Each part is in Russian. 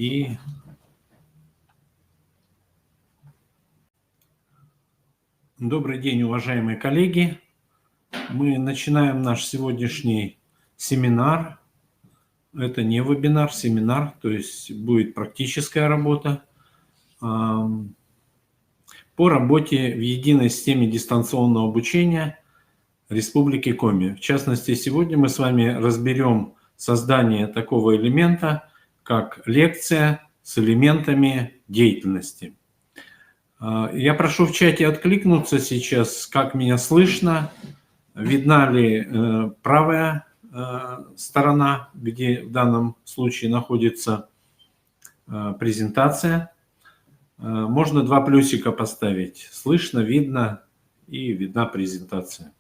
И добрый день, уважаемые коллеги. Мы начинаем наш сегодняшний семинар. Это не вебинар, семинар, то есть будет практическая работа по работе в единой системе дистанционного обучения Республики Коми. В частности, сегодня мы с вами разберем создание такого элемента, как лекция с элементами деятельности. Я прошу в чате откликнуться сейчас, как меня слышно, видна ли правая сторона, где в данном случае находится презентация. Можно 2 плюсика поставить. Слышно, видно и видна презентация.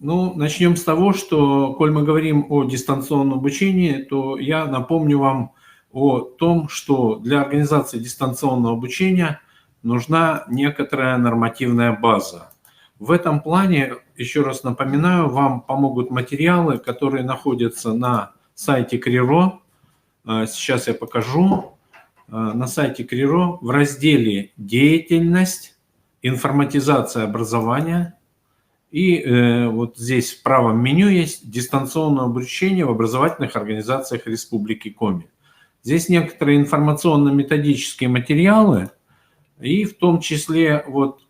Ну, начнем с того, что, коль мы говорим о дистанционном обучении, то я напомню вам о том, что для организации дистанционного обучения нужна некоторая нормативная база. В этом плане, еще раз напоминаю, вам помогут материалы, которые находятся на сайте КРИРО. Сейчас я покажу. На сайте КРИРО в разделе «Деятельность», «Информатизация образования». И вот здесь в правом меню есть дистанционное обучение в образовательных организациях Республики Коми. Здесь некоторые информационно-методические материалы, и в том числе, вот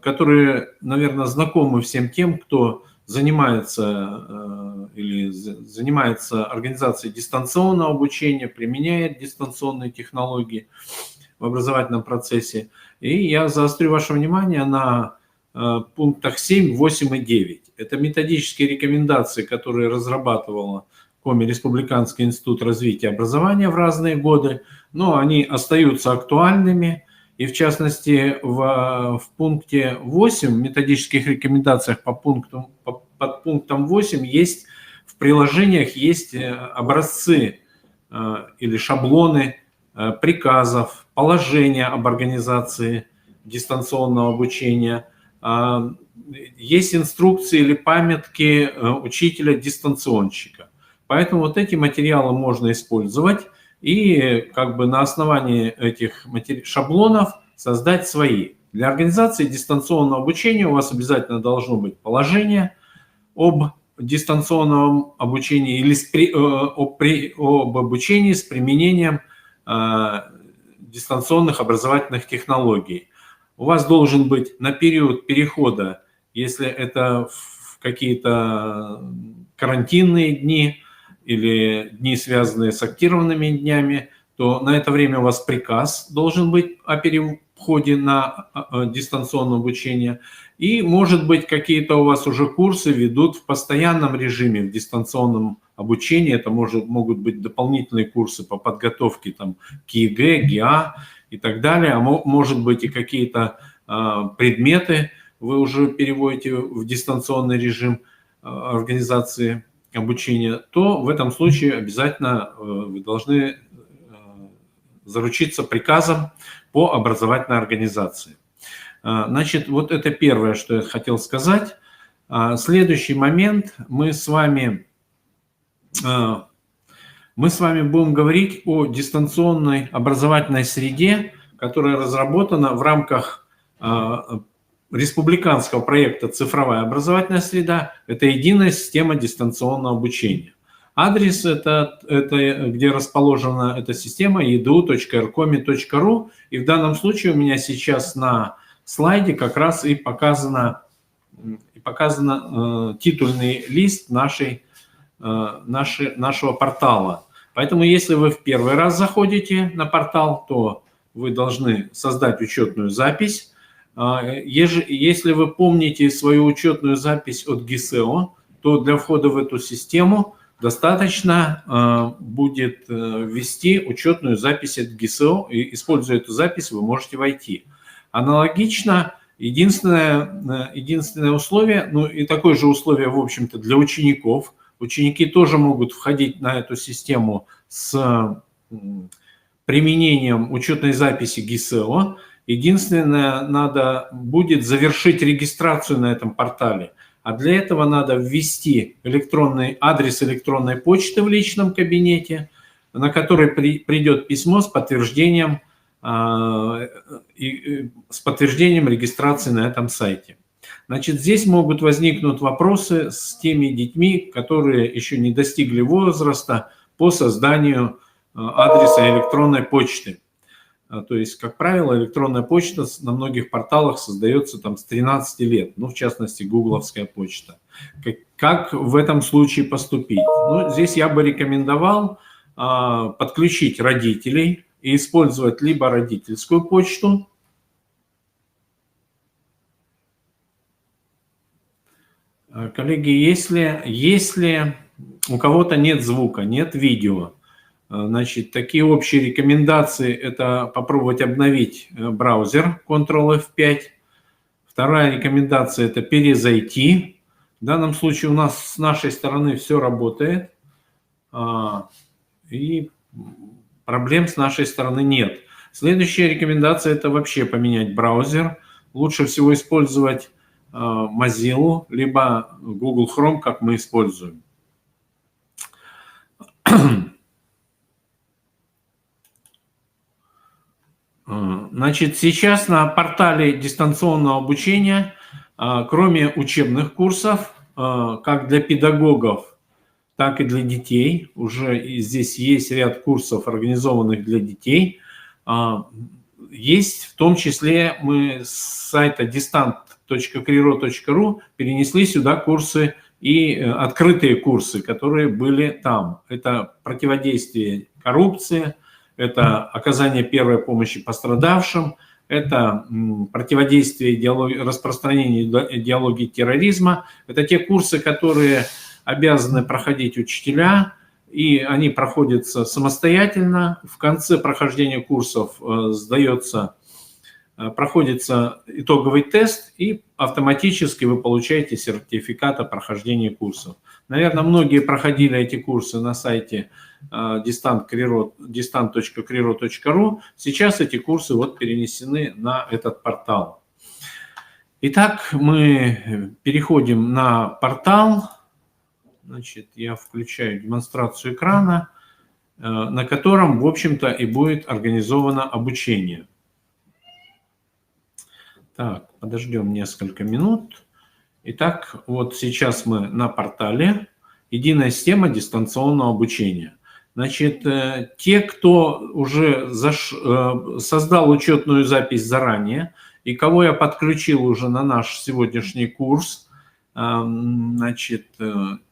которые, наверное, знакомы всем тем, кто занимается организацией дистанционного обучения, применяет дистанционные технологии в образовательном процессе. И я заострю ваше внимание на пунктах 7, 8 и 9. Это методические рекомендации, которые разрабатывала Коми Республиканский институт развития образования в разные годы, но они остаются актуальными. И в частности, в пункте 8, в методических рекомендациях под пунктом 8 есть, в приложениях есть образцы или шаблоны приказов, положения об организации дистанционного обучения. Есть инструкции или памятки учителя-дистанционщика. Поэтому вот эти материалы можно использовать и как бы на основании этих шаблонов создать свои. Для организации дистанционного обучения у вас обязательно должно быть положение об дистанционном обучении или об обучении с применением дистанционных образовательных технологий. У вас должен быть на период перехода, если это в какие-то карантинные дни или дни, связанные с актированными днями, то на это время у вас приказ должен быть о переходе на дистанционное обучение. И, может быть, какие-то у вас уже курсы ведут в постоянном режиме, в дистанционном обучении. Это могут быть дополнительные курсы по подготовке к ЕГЭ, ГИА и так далее. А может быть и какие-то предметы вы уже переводите в дистанционный режим организации обучения, то в этом случае обязательно вы должны заручиться приказом по образовательной организации. Значит, вот это первое, что я хотел сказать. Следующий момент, мы с вами будем говорить о дистанционной образовательной среде, которая разработана в рамках республиканского проекта «Цифровая образовательная среда». Это единая система дистанционного обучения. Адрес, это где расположена эта система, edu.rcomi.ru. И в данном случае у меня сейчас на слайде как раз и показано титульный лист нашего портала. Поэтому если вы в первый раз заходите на портал, то вы должны создать учетную запись. Если вы помните свою учетную запись от ГИСЭО, то для входа в эту систему достаточно будет ввести учетную запись от ГИСЭО, и, используя эту запись, вы можете войти. Аналогично, единственное условие, ну и такое же условие, в общем-то, для учеников. Ученики тоже могут входить на эту систему с применением учетной записи ГИСЭО. Единственное, надо будет завершить регистрацию на этом портале. А для этого надо ввести адрес электронной почты в личном кабинете, на который придет письмо с подтверждением регистрации на этом сайте. Значит, здесь могут возникнуть вопросы с теми детьми, которые еще не достигли возраста по созданию адреса электронной почты. То есть, как правило, электронная почта на многих порталах создается там с 13 лет, ну, в частности, гугловская почта. Как в этом случае поступить? Ну, здесь я бы рекомендовал подключить родителей и использовать либо родительскую почту, коллеги, если у кого-то нет звука, нет видео, значит, такие общие рекомендации – это попробовать обновить браузер Ctrl+F5. Вторая рекомендация – это перезайти. В данном случае у нас с нашей стороны все работает, и проблем с нашей стороны нет. Следующая рекомендация – это вообще поменять браузер. Лучше всего использовать Mozilla, либо Google Chrome, как мы используем. Значит, сейчас на портале дистанционного обучения, кроме учебных курсов, как для педагогов, так и для детей, уже здесь есть ряд курсов, организованных для детей. Есть в том числе мы с сайта distant.criro.ru перенесли сюда курсы и открытые курсы, которые были там. Это противодействие коррупции, это оказание первой помощи пострадавшим, это противодействие распространению идеологии терроризма. Это те курсы, которые обязаны проходить учителя, и они проходятся самостоятельно. В конце прохождения курсов проходится итоговый тест, и автоматически вы получаете сертификат о прохождении курсов. Наверное, многие проходили эти курсы на сайте distant.criro.ru. Сейчас эти курсы вот перенесены на этот портал. Итак, мы переходим на портал. Значит, я включаю демонстрацию экрана, на котором, в общем-то, и будет организовано обучение. Так, подождем несколько минут. Итак, вот сейчас мы на портале «Единая система дистанционного обучения». Значит, те, кто уже создал учетную запись заранее, и кого я подключил уже на наш сегодняшний курс, значит,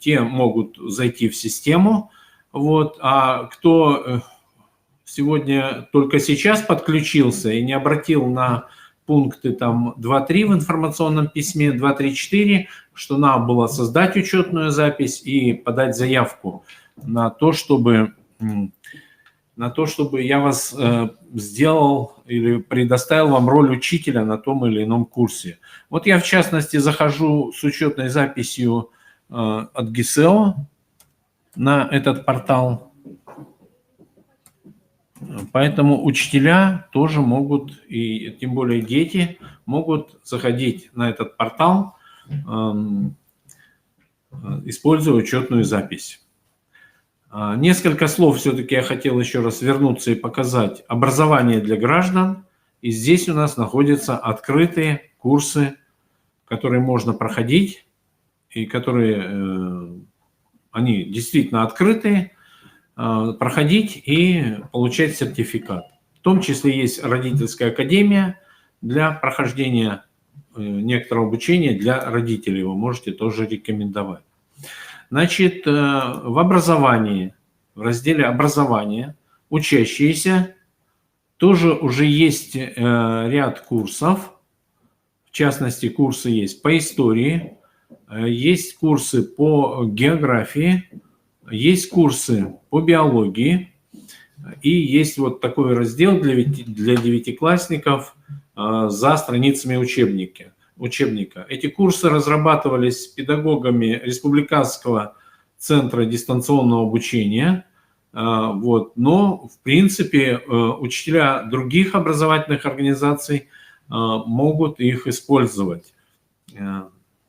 те могут зайти в систему. Вот, а кто сегодня только сейчас подключился и не обратил на пункты там 2.3 в информационном письме, 2.3.4, что надо было создать учетную запись и подать заявку на то, чтобы я вас сделал или предоставил вам роль учителя на том или ином курсе. Вот я, в частности, захожу с учетной записью от ГИСЭО на этот портал. Поэтому учителя тоже могут, и тем более дети, могут заходить на этот портал, используя учетную запись. Несколько слов все-таки я хотел еще раз вернуться и показать. Образование для граждан. И здесь у нас находятся открытые курсы, которые можно проходить, и которые, они действительно открытые, проходить и получать сертификат. В том числе есть родительская академия для прохождения некоторого обучения для родителей. Вы можете тоже рекомендовать. Значит, в образовании, в разделе «Образование» учащиеся тоже уже есть ряд курсов. В частности, курсы есть по истории, есть курсы по географии, есть курсы по биологии, и есть вот такой раздел для девятиклассников за страницами учебника. Эти курсы разрабатывались педагогами Республиканского центра дистанционного обучения, вот, но, в принципе, учителя других образовательных организаций могут их использовать.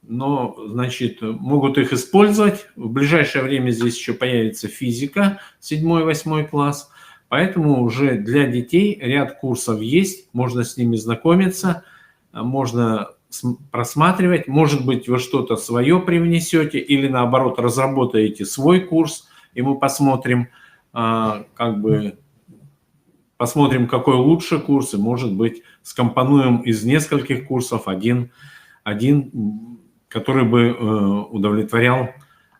но, значит, могут их использовать. В ближайшее время здесь еще появится физика, 7-8 класс. Поэтому уже для детей ряд курсов есть, можно с ними знакомиться, можно просматривать. Может быть, вы что-то свое привнесете или, наоборот, разработаете свой курс, и мы посмотрим, посмотрим, какой лучше курс, и, может быть, скомпонуем из нескольких курсов один, который бы удовлетворял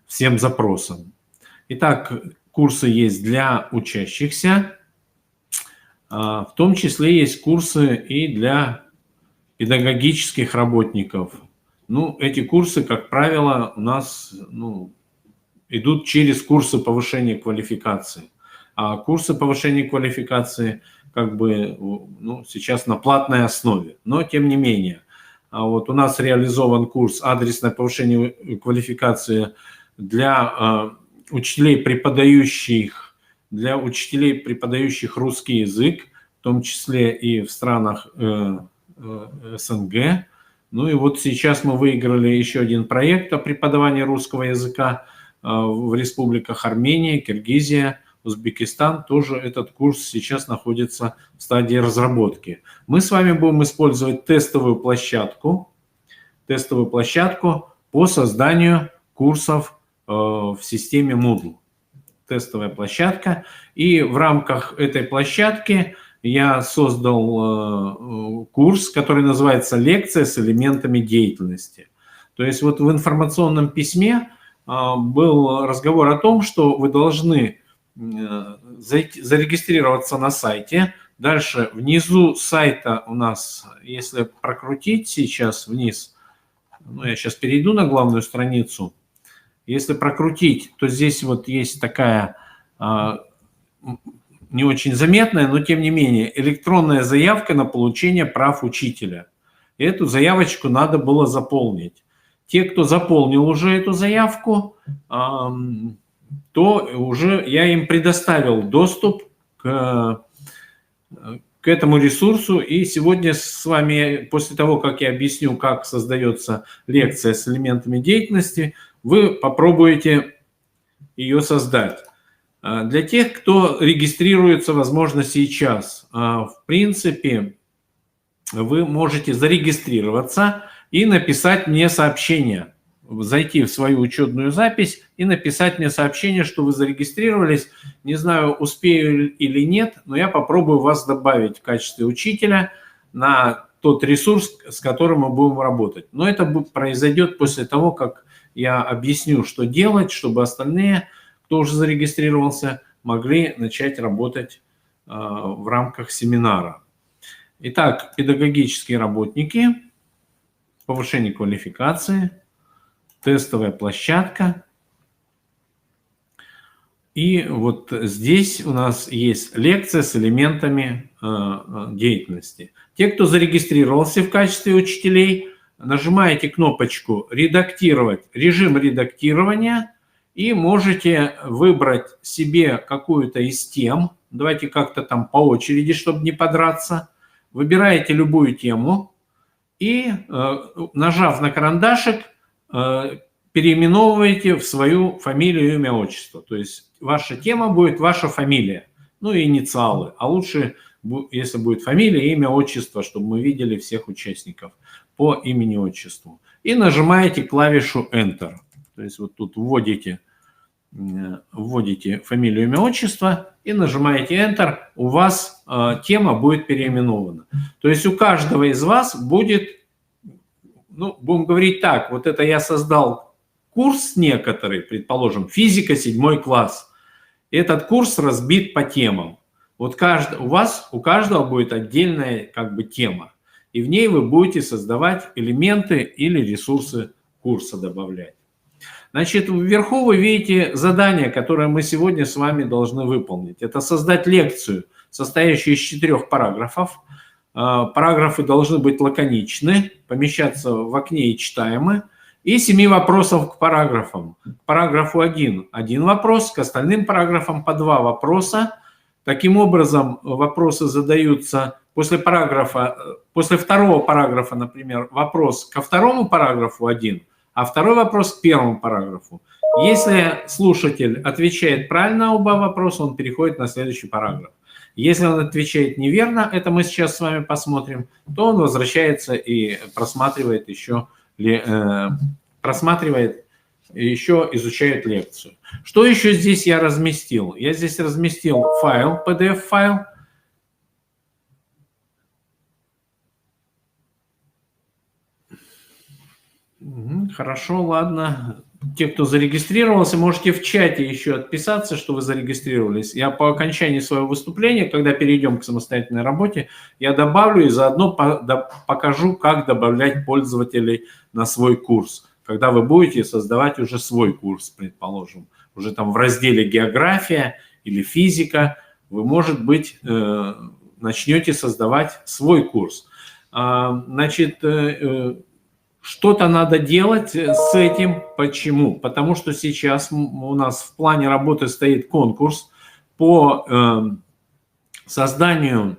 всем запросам. Итак, курсы есть для учащихся, в том числе есть курсы и для педагогических работников. Ну, эти курсы, как правило, у нас идут через курсы повышения квалификации. А курсы повышения квалификации сейчас на платной основе. Но, тем не менее, вот у нас реализован курс «Адресное повышение квалификации» для учителей, преподающих русский язык, в том числе и в странах СНГ. Ну и вот сейчас мы выиграли еще один проект о преподавании русского языка в республиках Армения, Киргизия, Узбекистан. Тоже этот курс сейчас находится в стадии разработки. Мы с вами будем использовать тестовую площадку по созданию курсов в системе Moodle. Тестовая площадка. И в рамках этой площадки я создал курс, который называется «Лекция с элементами деятельности». То есть вот в информационном письме был разговор о том, что вы должны зарегистрироваться на сайте. Дальше внизу сайта у нас, если прокрутить сейчас вниз, я сейчас перейду на главную страницу. Если прокрутить, то здесь вот есть такая не очень заметная, но тем не менее электронная заявка на получение прав учителя. Эту заявочку надо было заполнить. Те, кто заполнил уже эту заявку, то уже я им предоставил доступ к этому ресурсу. И сегодня с вами, после того, как я объясню, как создается лекция с элементами деятельности, вы попробуете ее создать. Для тех, кто регистрируется, возможно, сейчас, в принципе, вы можете зарегистрироваться и написать мне сообщение. Зайти в свою учетную запись и написать мне сообщение, что вы зарегистрировались. Не знаю, успею или нет, но я попробую вас добавить в качестве учителя на тот ресурс, с которым мы будем работать. Но это произойдет после того, как я объясню, что делать, чтобы остальные, кто уже зарегистрировался, могли начать работать в рамках семинара. Итак, педагогические работники, повышение квалификации, тестовая площадка. И вот здесь у нас есть лекция с элементами деятельности. Те, кто зарегистрировался в качестве учителей, нажимаете кнопочку «Редактировать», режим редактирования, и можете выбрать себе какую-то из тем. Давайте как-то там по очереди, чтобы не подраться. Выбираете любую тему и, нажав на карандашик, переименовываете в свою фамилию, имя, отчество. То есть ваша тема будет ваша фамилия, ну и инициалы. А лучше, если будет фамилия, имя, отчество, чтобы мы видели всех участников по имени, отчеству. И нажимаете клавишу Enter. То есть вот тут вводите фамилию, имя, отчество и нажимаете Enter. У вас тема будет переименована. То есть у каждого из вас будет, будем говорить так, вот это я создал курс некоторый, предположим, физика 7 класс. Этот курс разбит по темам. Вот у каждого будет отдельная тема. И в ней вы будете создавать элементы или ресурсы курса добавлять. Значит, вверху вы видите задание, которое мы сегодня с вами должны выполнить. Это создать лекцию, состоящую из 4 параграфов. Параграфы должны быть лаконичны, помещаться в окне и читаемы. И 7 вопросов к параграфам. К параграфу 1 вопрос, к остальным параграфам по 2 вопроса. Таким образом, вопросы задаются после 2 параграфа, например, вопрос ко 2 параграфу 1, а второй вопрос к первому параграфу. Если слушатель отвечает правильно на оба вопроса, он переходит на следующий параграф. Если он отвечает неверно, это мы сейчас с вами посмотрим, то он возвращается и просматривает еще, изучает лекцию. Что еще здесь я разместил? Я здесь разместил файл, PDF-файл. Хорошо, ладно. Те, кто зарегистрировался, можете в чате еще отписаться, что вы зарегистрировались. Я по окончании своего выступления, когда перейдем к самостоятельной работе, я добавлю и заодно покажу, как добавлять пользователей на свой курс. Когда вы будете создавать уже свой курс, предположим, уже там в разделе «География» или «Физика», вы, может быть, начнете создавать свой курс. Значит, что-то надо делать с этим. Почему? Потому что сейчас у нас в плане работы стоит конкурс по созданию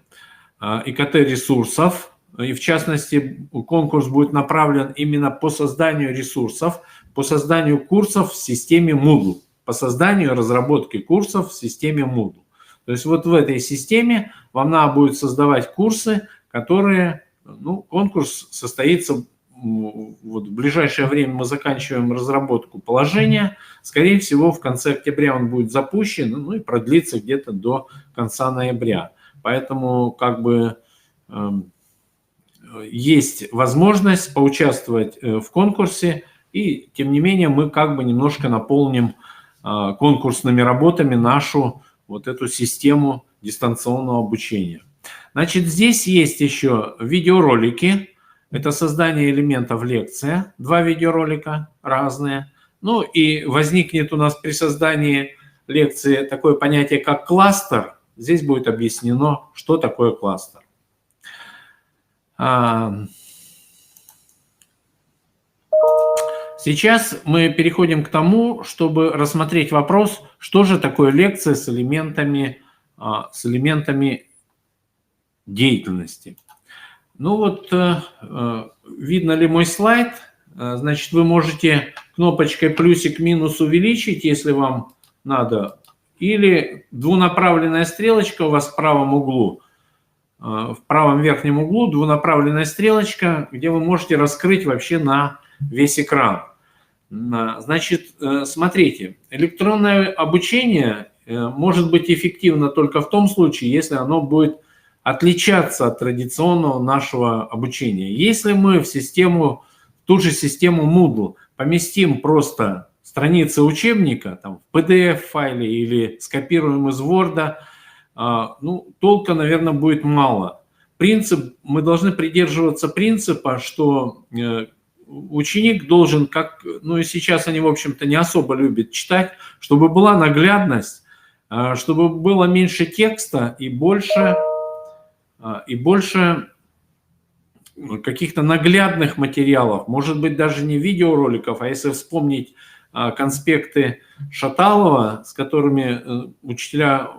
ИКТ-ресурсов. И в частности, конкурс будет направлен именно по созданию ресурсов, по созданию курсов в системе Moodle, по созданию и разработке курсов в системе Moodle. То есть вот в этой системе вам надо будет создавать курсы, которые, конкурс состоится. Вот в ближайшее время мы заканчиваем разработку положения. Скорее всего, в конце октября он будет запущен, и продлится где-то до конца ноября. Поэтому есть возможность поучаствовать в конкурсе, и тем не менее мы немножко наполним конкурсными работами нашу вот эту систему дистанционного обучения. Значит, здесь есть еще видеоролики. Это создание элементов лекции, 2 видеоролика разные. И возникнет у нас при создании лекции такое понятие, как кластер. Здесь будет объяснено, что такое кластер. Сейчас мы переходим к тому, чтобы рассмотреть вопрос, что же такое лекция с элементами деятельности. Видно ли мой слайд? Значит, вы можете кнопочкой плюсик-минус увеличить, если вам надо, или двунаправленная стрелочка у вас в правом углу, в правом верхнем углу двунаправленная стрелочка, где вы можете раскрыть вообще на весь экран. Значит, смотрите, электронное обучение может быть эффективно только в том случае, если оно будет отличаться от традиционного нашего обучения. Если мы в ту же систему Moodle поместим просто страницы учебника в PDF-файле или скопируем из Word, толка, наверное, будет мало. Мы должны придерживаться принципа, что ученик должен, и сейчас они, в общем-то, не особо любят читать, чтобы была наглядность, чтобы было меньше текста и больше каких-то наглядных материалов, может быть, даже не видеороликов, а если вспомнить конспекты Шаталова, с которыми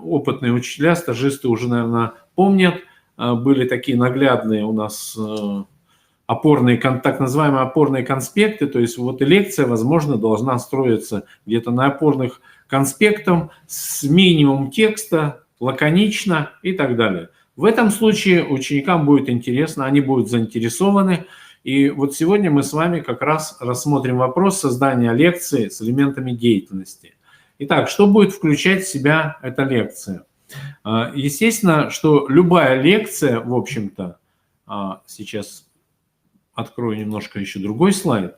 опытные учителя, стажисты уже, наверное, помнят, были такие наглядные у нас так называемые опорные конспекты, то есть вот и лекция, возможно, должна строиться где-то на опорных конспектах с минимумом текста, лаконично и так далее. В этом случае ученикам будет интересно, они будут заинтересованы. И вот сегодня мы с вами как раз рассмотрим вопрос создания лекции с элементами деятельности. Итак, что будет включать в себя эта лекция? Естественно, что любая лекция, в общем-то, сейчас открою немножко еще другой слайд.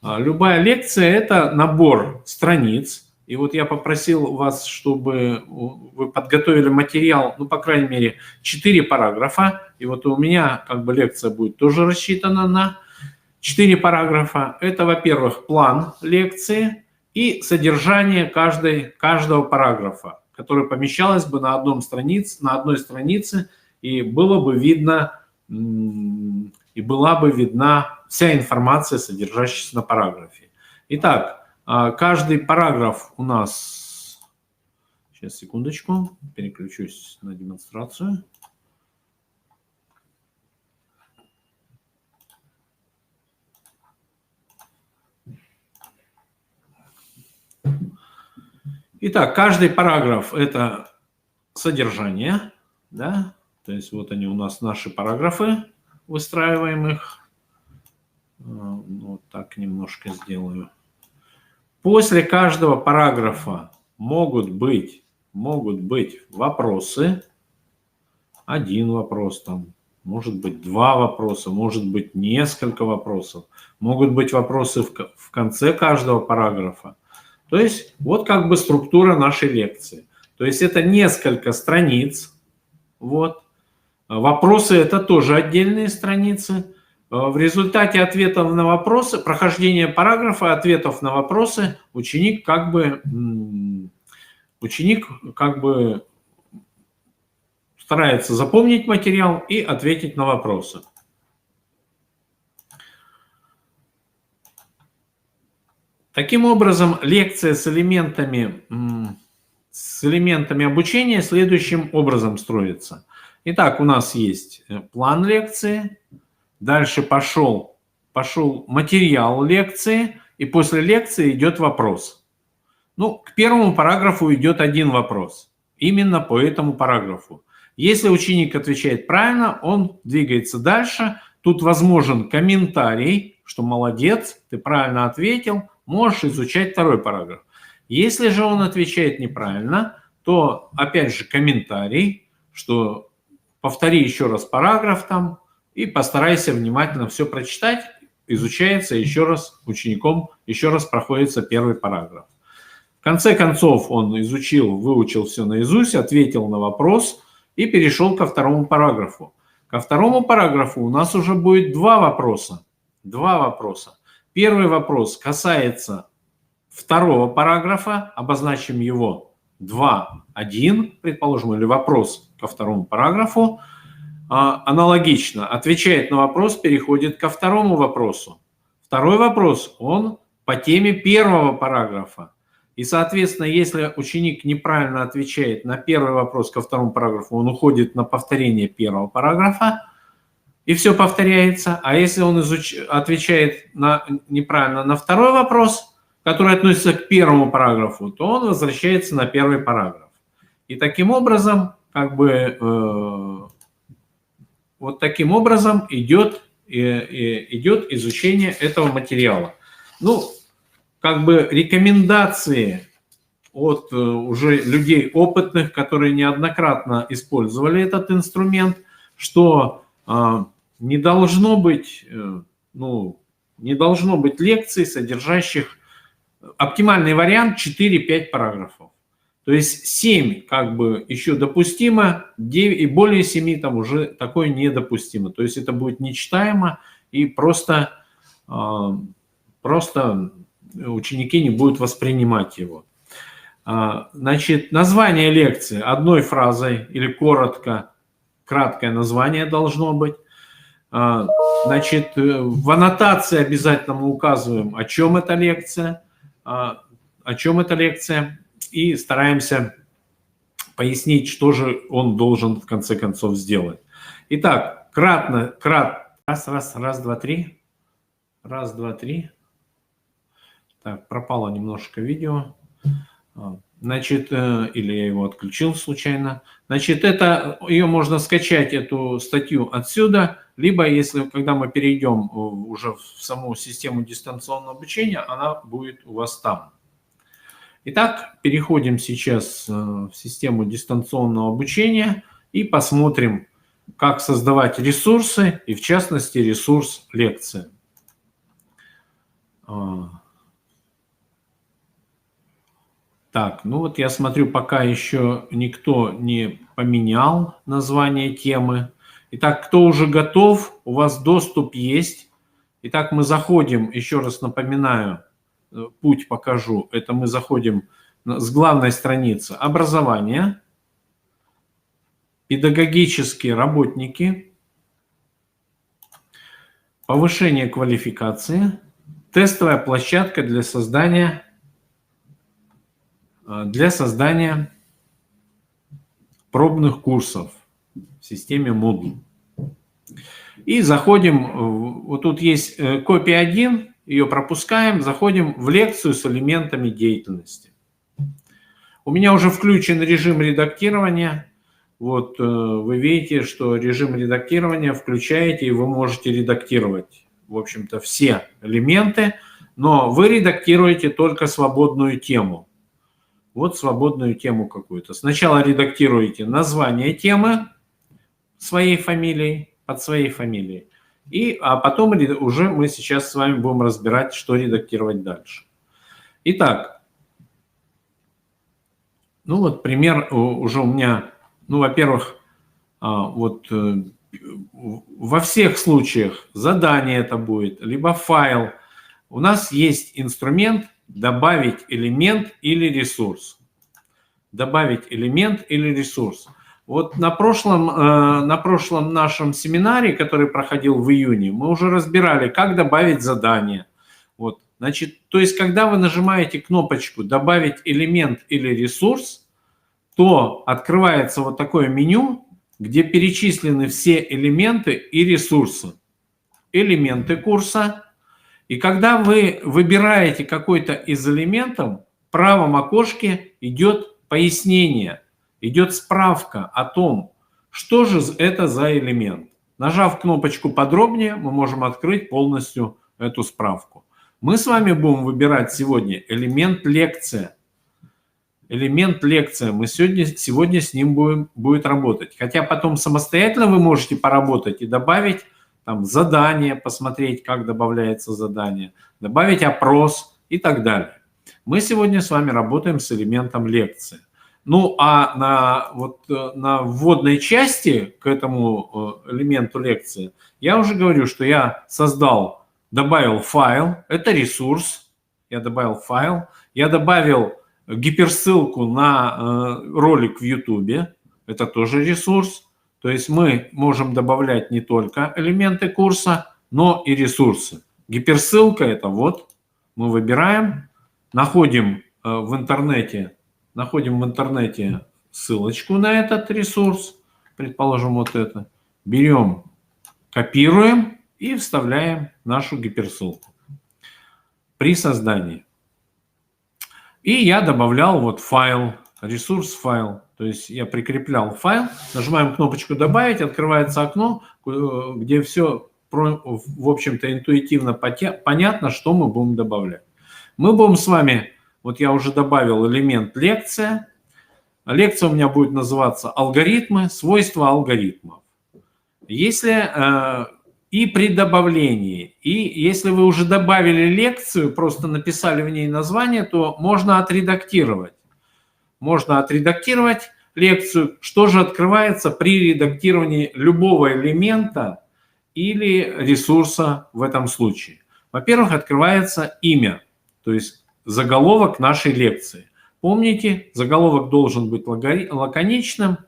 Любая лекция – это набор страниц. И вот я попросил вас, чтобы вы подготовили материал, по крайней мере, 4 параграфа. И вот у меня лекция будет тоже рассчитана на 4 параграфа. Это, во-первых, план лекции и содержание каждого параграфа, которое помещалось бы на одной странице, и была бы видна вся информация, содержащаяся на параграфе. Итак, каждый параграф у нас... Сейчас, секундочку, переключусь на демонстрацию. Итак, каждый параграф – это содержание, да? То есть вот они у нас наши параграфы, выстраиваем их. Вот так немножко сделаю. После каждого параграфа могут быть вопросы. Один вопрос там, может быть два вопроса, может быть несколько вопросов. Могут быть вопросы в конце каждого параграфа. То есть вот как бы структура нашей лекции. То есть это несколько страниц. Вот. Вопросы – это тоже отдельные страницы. В результате ответов на вопросы, прохождения параграфа, ответов на вопросы, ученик как бы старается запомнить материал и ответить на вопросы. Таким образом, лекция с элементами обучения следующим образом строится. Итак, у нас есть план лекции, дальше пошел материал лекции, и после лекции идет вопрос. Ну, к первому параграфу идет один вопрос, именно по этому параграфу. Если ученик отвечает правильно, он двигается дальше. Тут возможен комментарий, что молодец, ты правильно ответил, можешь изучать второй параграф. Если же он отвечает неправильно, то опять же комментарий, что повтори еще раз параграф там и постарайся внимательно все прочитать. Изучается еще раз учеником, еще раз проходится первый параграф. В конце концов он выучил все наизусть, ответил на вопрос и перешел ко второму параграфу. Ко второму параграфу у нас уже будет два вопроса. Первый вопрос касается второго параграфа, обозначим его 2.1, предположим, или вопрос ко второму параграфу. Аналогично, отвечает на вопрос, переходит ко второму вопросу. Второй вопрос, он по теме первого параграфа. И, соответственно, если ученик неправильно отвечает на первый вопрос ко второму параграфу, он уходит на повторение первого параграфа, и все повторяется. А если он отвечает неправильно на второй вопрос, который относится к первому параграфу, то он возвращается на первый параграф. И таким образом, вот таким образом идет изучение этого материала. Ну, рекомендации от уже людей опытных, которые неоднократно использовали этот инструмент, что не должно быть лекций, содержащих оптимальный вариант 4-5 параграфов. То есть 7 еще допустимо, 9, и более 7 там уже такое недопустимо. То есть это будет нечитаемо, и просто ученики не будут воспринимать его. Значит, название лекции одной фразой или краткое название должно быть. Значит, в аннотации обязательно мы указываем, о чем эта лекция, и стараемся пояснить, что же он должен в конце концов сделать. Итак, раз, два, три. Раз, два, три. Так, пропало немножко видео. Значит, или я его отключил случайно. Значит, ее можно скачать, эту статью отсюда, либо когда мы перейдем уже в саму систему дистанционного обучения, она будет у вас там. Итак, переходим сейчас в систему дистанционного обучения и посмотрим, как создавать ресурсы, и в частности ресурс лекции. Так, ну вот я смотрю, пока еще никто не поменял название темы. Итак, кто уже готов, у вас доступ есть. Итак, мы заходим, еще раз напоминаю, путь покажу. Это мы заходим с главной страницы образования, педагогические работники, повышение квалификации, тестовая площадка для создания пробных курсов в системе Moodle. И заходим, вот тут есть копия 1, ее пропускаем, заходим в лекцию с элементами деятельности. У меня уже включен режим редактирования. Вот вы видите, что режим редактирования включаете, и вы можете редактировать, в общем-то, все элементы, но вы редактируете только свободную тему. Вот свободную тему какую-то. Сначала редактируете название темы своей фамилией, под своей фамилией, а потом уже мы сейчас с вами будем разбирать, что редактировать дальше. Итак, ну вот пример уже у меня, ну, во-первых, вот во всех случаях задание это будет, либо файл. У нас есть инструмент «Добавить элемент или ресурс». Добавить элемент или ресурс. Вот на прошлом нашем семинаре, который проходил в июне, мы уже разбирали, как добавить задание. Вот, значит, то есть, когда вы нажимаете кнопочку «Добавить элемент или ресурс», то открывается вот такое меню, где перечислены все элементы и ресурсы. Элементы курса. И когда вы выбираете какой-то из элементов, в правом окошке идет пояснение, идет справка о том, что же это за элемент. Нажав кнопочку «Подробнее», мы можем открыть полностью эту справку. Мы с вами будем выбирать сегодня элемент «Лекция». Элемент «Лекция». Мы сегодня с ним будет работать. Хотя потом самостоятельно вы можете поработать и добавить там задание, посмотреть, как добавляется задание, добавить опрос и так далее. Мы сегодня с вами работаем с элементом «Лекция». Ну, а на вводной части к этому элементу «Лекции» я уже говорю, что я добавил файл, это ресурс, я добавил файл, я добавил гиперссылку на ролик в YouTube, это тоже ресурс. То есть мы можем добавлять не только элементы курса, но и ресурсы. Гиперссылка – это вот, мы выбираем, находим в интернете ссылочку на этот ресурс, предположим, вот это, берем, копируем и вставляем нашу гиперссылку при создании. И я добавлял вот файл, ресурс-файл. То есть я прикреплял файл, нажимаем кнопочку «Добавить», открывается окно, где все, в общем-то, интуитивно понятно, что мы будем добавлять. Мы будем с вами, вот я уже добавил элемент «Лекция». Лекция у меня будет называться «Алгоритмы, свойства алгоритмов». И при добавлении, и если вы уже добавили лекцию, просто написали в ней название, то можно отредактировать. Можно отредактировать лекцию. Что же открывается при редактировании любого элемента или ресурса в этом случае? Во-первых, открывается имя, то есть заголовок нашей лекции. Помните, заголовок должен быть лаконичным,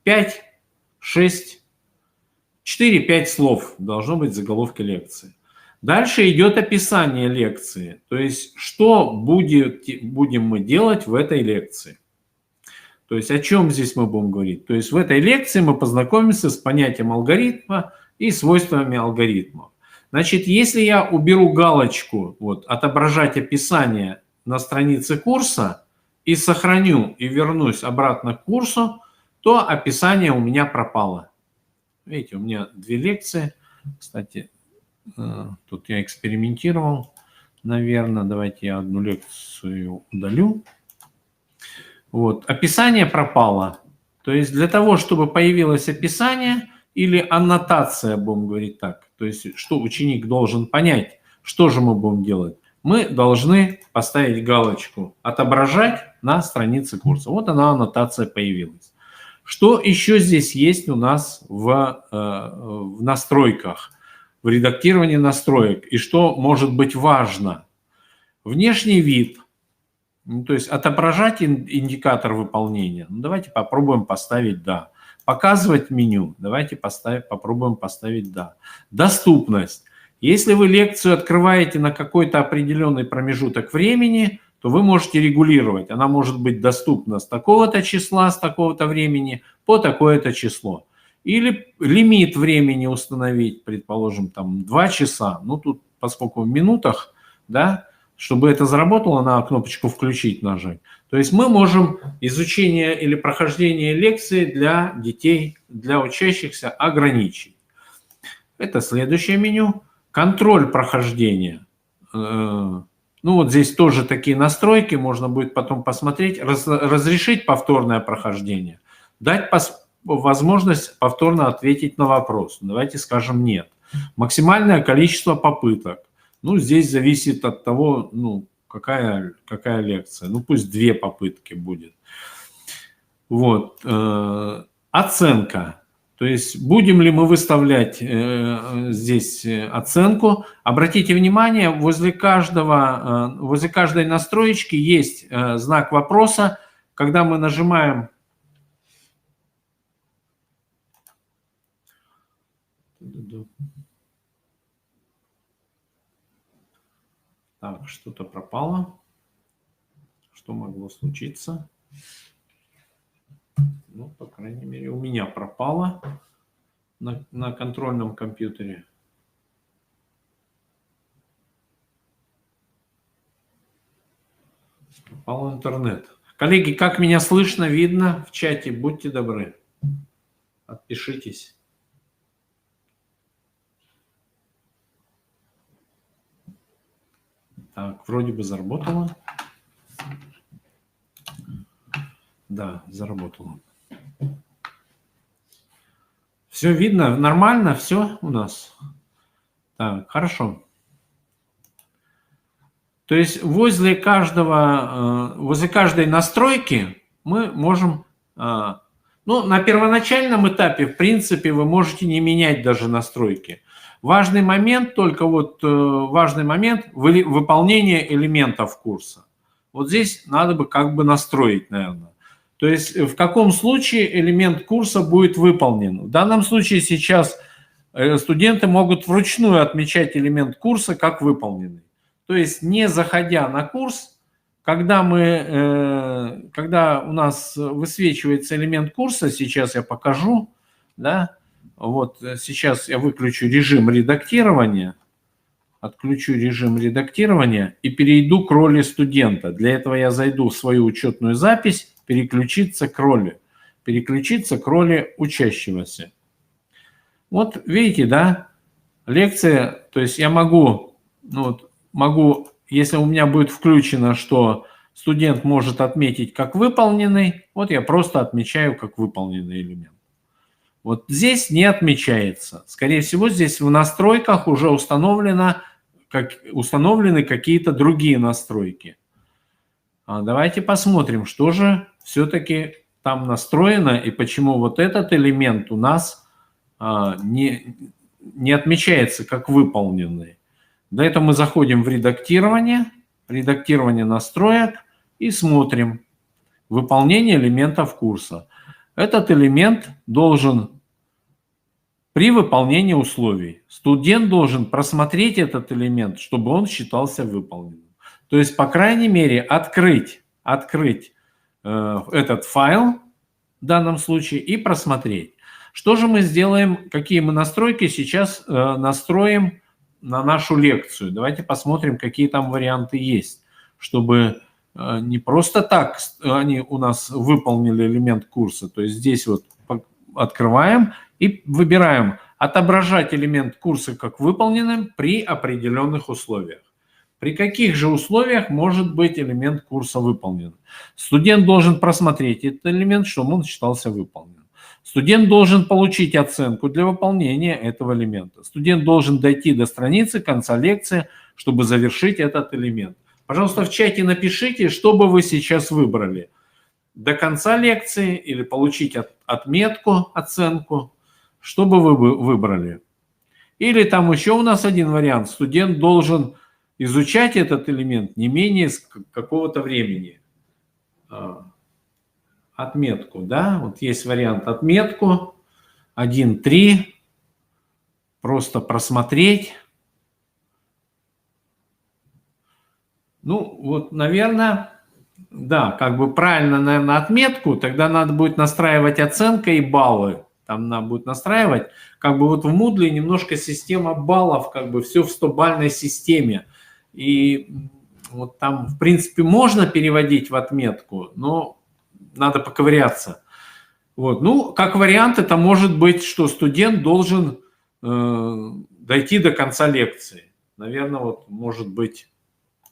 4-5 слов должно быть в заголовке лекции. Дальше идет описание лекции, то есть что будем мы делать в этой лекции. То есть о чем здесь мы будем говорить? То есть в этой лекции мы познакомимся с понятием алгоритма и свойствами алгоритмов. Значит, если я уберу галочку вот, «Отображать описание» на странице курса и сохраню и вернусь обратно к курсу, то описание у меня пропало. Видите, у меня 2 лекции. Кстати, тут я экспериментировал, наверное. Давайте я одну лекцию удалю. Вот, описание пропало. То есть для того, чтобы появилось описание или аннотация, будем говорить так, то есть что ученик должен понять, что же мы будем делать, мы должны поставить галочку «Отображать на странице курса». Вот она, аннотация, появилась. Что еще здесь есть у нас в настройках, в редактировании настроек, и что может быть важно? Внешний вид. То есть отображать индикатор выполнения. Ну, давайте попробуем поставить «Да». Показывать меню. Давайте попробуем поставить «Да». Доступность. Если вы лекцию открываете на какой-то определенный промежуток времени, то вы можете регулировать. Она может быть доступна с такого-то числа, с такого-то времени по такое-то число. Или лимит времени установить, предположим, там 2 часа. Ну, тут, поскольку в минутах, да, чтобы это заработало, на кнопочку «Включить» нажать, То есть мы можем изучение или прохождение лекции для детей, для учащихся ограничить. Это следующее меню. Контроль прохождения. Ну вот здесь тоже такие настройки, можно будет потом посмотреть. Разрешить повторное прохождение. Дать возможность повторно ответить на вопрос. Давайте скажем нет. Максимальное количество попыток. Ну здесь зависит от того, ну, какая лекция. Ну пусть 2 попытки будет. Вот. Оценка. То есть будем ли мы выставлять здесь оценку. Обратите внимание, возле каждой настроечки есть знак вопроса. Когда мы нажимаем так, что-то пропало. Что могло случиться? Ну, по крайней мере, у меня пропало на контрольном компьютере. Пропал интернет. Коллеги, как меня слышно, видно в чате? Будьте добры. Отпишитесь. Так, вроде бы заработало. Да, заработало. Все видно? Нормально? Все у нас? Так, хорошо. То есть возле каждой настройки мы можем... Ну, на первоначальном этапе, в принципе, вы можете не менять даже настройки. Важный момент, выполнения элементов курса. Вот здесь надо бы как бы настроить, наверное. То есть в каком случае элемент курса будет выполнен. В данном случае сейчас студенты могут вручную отмечать элемент курса как выполненный. То есть не заходя на курс, когда у нас высвечивается элемент курса, сейчас я покажу, да, вот сейчас я выключу режим редактирования, отключу режим редактирования и перейду к роли студента. Для этого я зайду в свою учетную запись, переключиться к роли учащегося. Вот видите, да, лекция, то есть я могу, если у меня будет включено, что студент может отметить как выполненный, вот я просто отмечаю как выполненный элемент. Вот здесь не отмечается. Скорее всего, здесь в настройках уже установлены какие-то другие настройки. Давайте посмотрим, что же все-таки там настроено и почему вот этот элемент у нас не отмечается как выполненный. Для этого мы заходим в редактирование настроек и смотрим выполнение элементов курса. Этот элемент должен при выполнении условий. Студент должен просмотреть этот элемент, чтобы он считался выполненным. То есть, по крайней мере, открыть этот файл в данном случае и просмотреть. Что же мы сделаем, какие мы настройки сейчас настроим на нашу лекцию? Давайте посмотрим, какие там варианты есть, чтобы не просто так они у нас выполнили элемент курса. То есть здесь вот открываем и выбираем отображать элемент курса как выполненным при определенных условиях. При каких же условиях может быть элемент курса выполнен? Студент должен просмотреть этот элемент, чтобы он считался выполненным. Студент должен получить оценку для выполнения этого элемента. Студент должен дойти до страницы конца лекции, чтобы завершить этот элемент. Пожалуйста, в чате напишите, что бы вы сейчас выбрали. До конца лекции или получить отметку, оценку. Что бы вы выбрали? Или там еще у нас один вариант. Студент должен изучать этот элемент не менее какого-то времени. Отметку, да? Вот есть вариант отметку. 1-3. Просто просмотреть. Ну, вот, наверное, да, как бы правильно, наверное, отметку. Тогда надо будет настраивать оценка и баллы. Там надо будет настраивать. Как бы вот в Moodle немножко система баллов, как бы все в 100-бальной системе. И вот там, в принципе, можно переводить в отметку, но надо поковыряться. Вот. Ну, как вариант, это может быть, что студент должен дойти до конца лекции. Наверное, вот может быть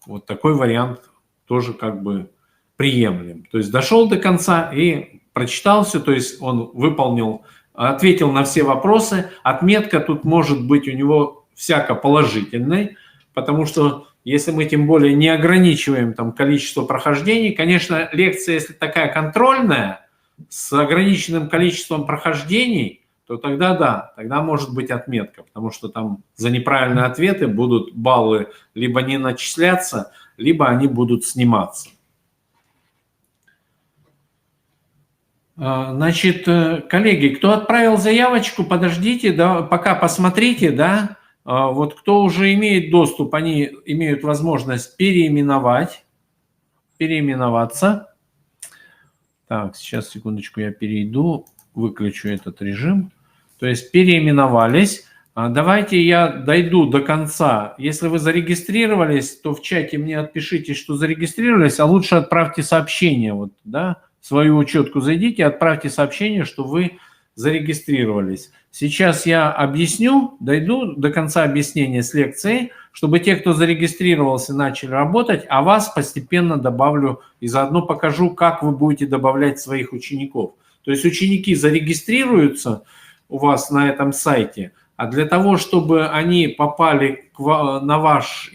вот такой вариант тоже как бы приемлем. То есть дошел до конца и прочитал все, то есть он выполнил, ответил на все вопросы. Отметка тут может быть у него всяко положительной, потому что если мы тем более не ограничиваем там количество прохождений, конечно, лекция, если такая контрольная, с ограниченным количеством прохождений, то тогда да, тогда может быть отметка, потому что там за неправильные ответы будут баллы либо не начисляться, либо они будут сниматься. Значит, коллеги, кто отправил заявочку, подождите, да, пока посмотрите, да, вот кто уже имеет доступ, они имеют возможность переименоваться. Так, сейчас, секундочку, я перейду, выключу этот режим. То есть переименовались. Давайте я дойду до конца. Если вы зарегистрировались, то в чате мне отпишите, что зарегистрировались, а лучше отправьте сообщение. Вот, да, в свою учетку зайдите, отправьте сообщение, что вы зарегистрировались. Сейчас я объясню, дойду до конца объяснения с лекцией, чтобы те, кто зарегистрировался, начали работать, а вас постепенно добавлю и заодно покажу, как вы будете добавлять своих учеников. То есть ученики зарегистрируются у вас на этом сайте, а для того, чтобы они попали на ваш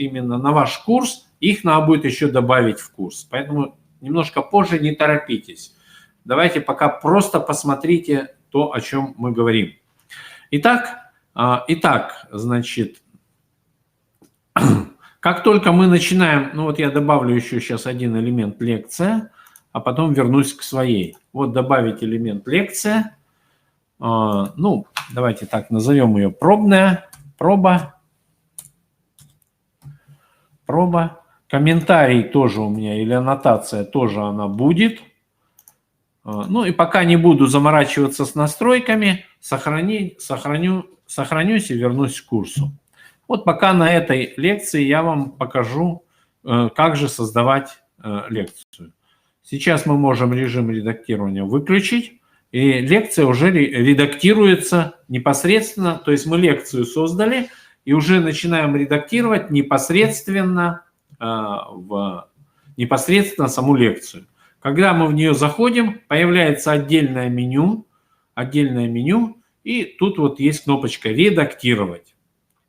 курс, их надо будет еще добавить в курс. Поэтому немножко позже, не торопитесь. Давайте пока просто посмотрите то, о чем мы говорим. Итак, значит, как только мы начинаем, ну вот я добавлю еще сейчас один элемент лекция, а потом вернусь к своей. Вот добавить элемент лекция. Ну, давайте так назовем ее пробная, проба. Комментарий тоже у меня или аннотация тоже она будет. Ну и пока не буду заморачиваться с настройками, сохранюсь и вернусь к курсу. Вот пока на этой лекции я вам покажу, как же создавать лекцию. Сейчас мы можем режим редактирования выключить, и лекция уже редактируется непосредственно, то есть мы лекцию создали и уже начинаем редактировать непосредственно саму лекцию. Когда мы в нее заходим, появляется отдельное меню, и тут вот есть кнопочка «Редактировать».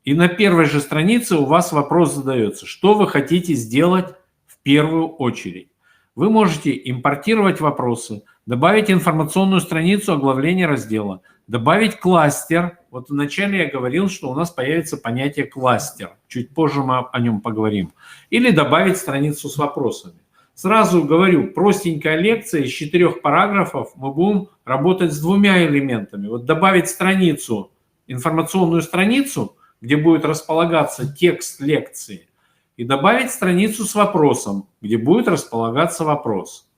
И на первой же странице у вас вопрос задается, что вы хотите сделать в первую очередь. Вы можете импортировать вопросы, добавить информационную страницу оглавления раздела, добавить кластер. Вот вначале я говорил, что у нас появится понятие кластер. Чуть позже мы о нем поговорим. Или добавить страницу с вопросами. Сразу говорю, простенькая лекция из 4 параграфов, мы будем работать с 2 элементами. Вот добавить страницу, информационную страницу, где будет располагаться текст лекции, и добавить страницу с вопросом, где будет располагаться вопрос.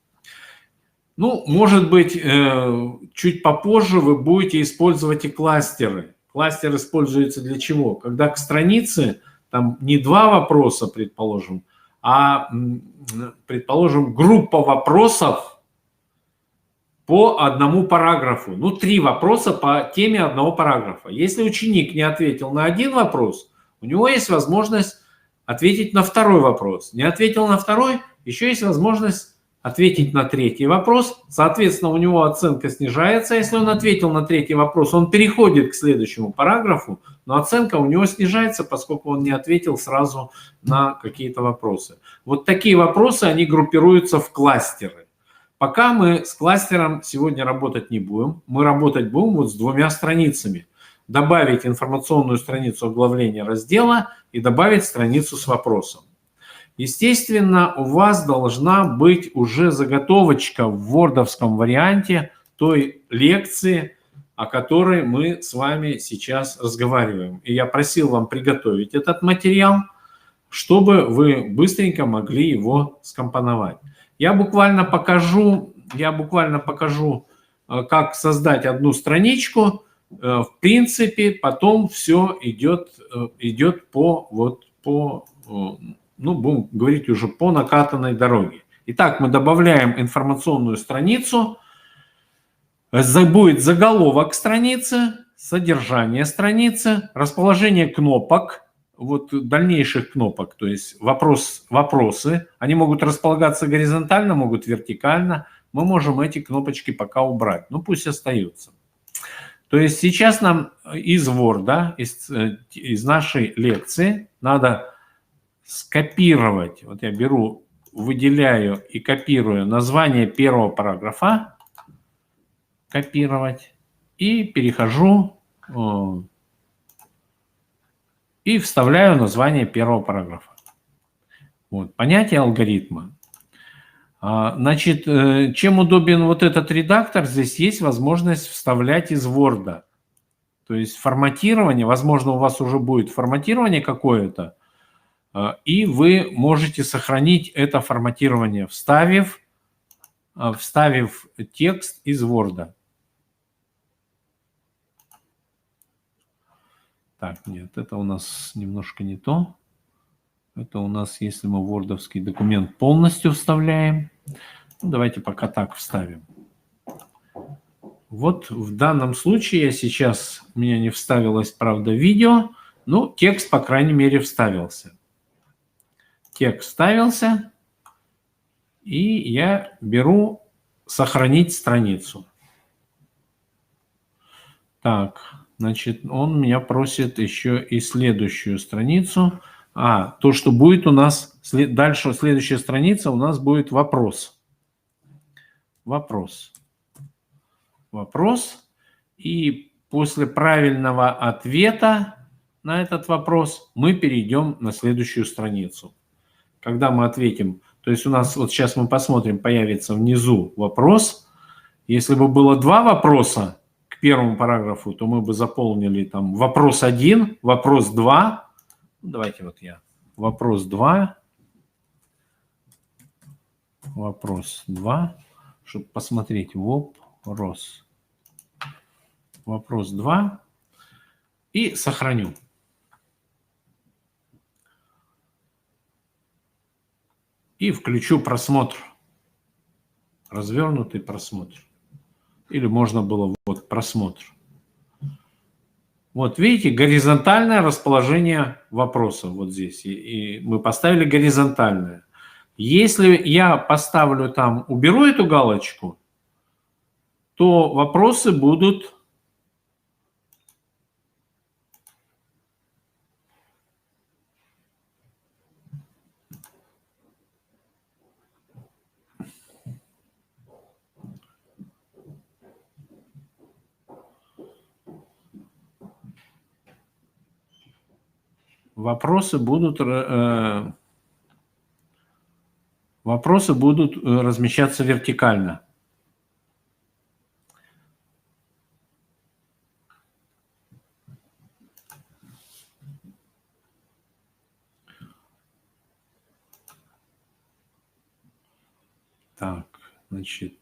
Ну, может быть, чуть попозже вы будете использовать и кластеры. Кластер используется для чего? Когда к странице там не 2 вопроса, предположим, а, предположим, группа вопросов по одному параграфу. Ну, 3 вопроса по теме одного параграфа. Если ученик не ответил на один вопрос, у него есть возможность ответить на второй вопрос. Не ответил на второй, еще есть возможность ответить на 3-й вопрос. Соответственно, у него оценка снижается. Если он ответил на 3-й вопрос, он переходит к следующему параграфу, но оценка у него снижается, поскольку он не ответил сразу на какие-то вопросы. Вот такие вопросы, они группируются в кластеры. Пока мы с кластером сегодня работать не будем. Мы работать будем вот с 2 страницами. Добавить информационную страницу оглавления раздела и добавить страницу с вопросом. Естественно, у вас должна быть уже заготовочка в вордовском варианте той лекции, о которой мы с вами сейчас разговариваем. И я просил вам приготовить этот материал, чтобы вы быстренько могли его скомпоновать. Я буквально покажу, как создать одну страничку. В принципе, потом все идет по ну, будем говорить уже по накатанной дороге. Итак, мы добавляем информационную страницу. Будет заголовок страницы, содержание страницы, расположение кнопок, вот дальнейших кнопок, то есть вопросы. Они могут располагаться горизонтально, могут вертикально. Мы можем эти кнопочки пока убрать. Ну, пусть остаются. То есть сейчас нам из Word, из нашей лекции надо скопировать. Вот я беру, выделяю и копирую название первого параграфа. Копировать. И перехожу и вставляю название первого параграфа. Вот. Понятие алгоритма. Значит, чем удобен вот этот редактор, здесь есть возможность вставлять из Word. То есть форматирование, возможно, у вас уже будет форматирование какое-то, и вы можете сохранить это форматирование, вставив текст из Word. Так, нет, это у нас немножко не то. Это у нас, если мы вордовский документ полностью вставляем. Ну, давайте пока так вставим. Вот в данном случае у меня не вставилось, правда, видео, но текст, по крайней мере, вставился. Текст вставился, и я беру «Сохранить страницу». Так, значит, он меня просит еще и следующую страницу. То, что будет у нас дальше, следующая страница у нас будет вопрос. Вопрос. И после правильного ответа на этот вопрос мы перейдем на следующую страницу. Когда мы ответим, то есть у нас, вот сейчас мы посмотрим, появится внизу вопрос. Если бы было два вопроса к первому параграфу, то мы бы заполнили там вопрос 1, вопрос 2. Давайте вот я. Вопрос 2. Вопрос 2. Чтобы посмотреть. Вопрос. Вопрос 2. И сохраню. И включу просмотр. Развернутый просмотр. Или можно было вот просмотр. Вот видите, горизонтальное расположение вопросов вот здесь. И мы поставили горизонтальное. Если я поставлю там, уберу эту галочку, то вопросы будут размещаться вертикально. Так, значит,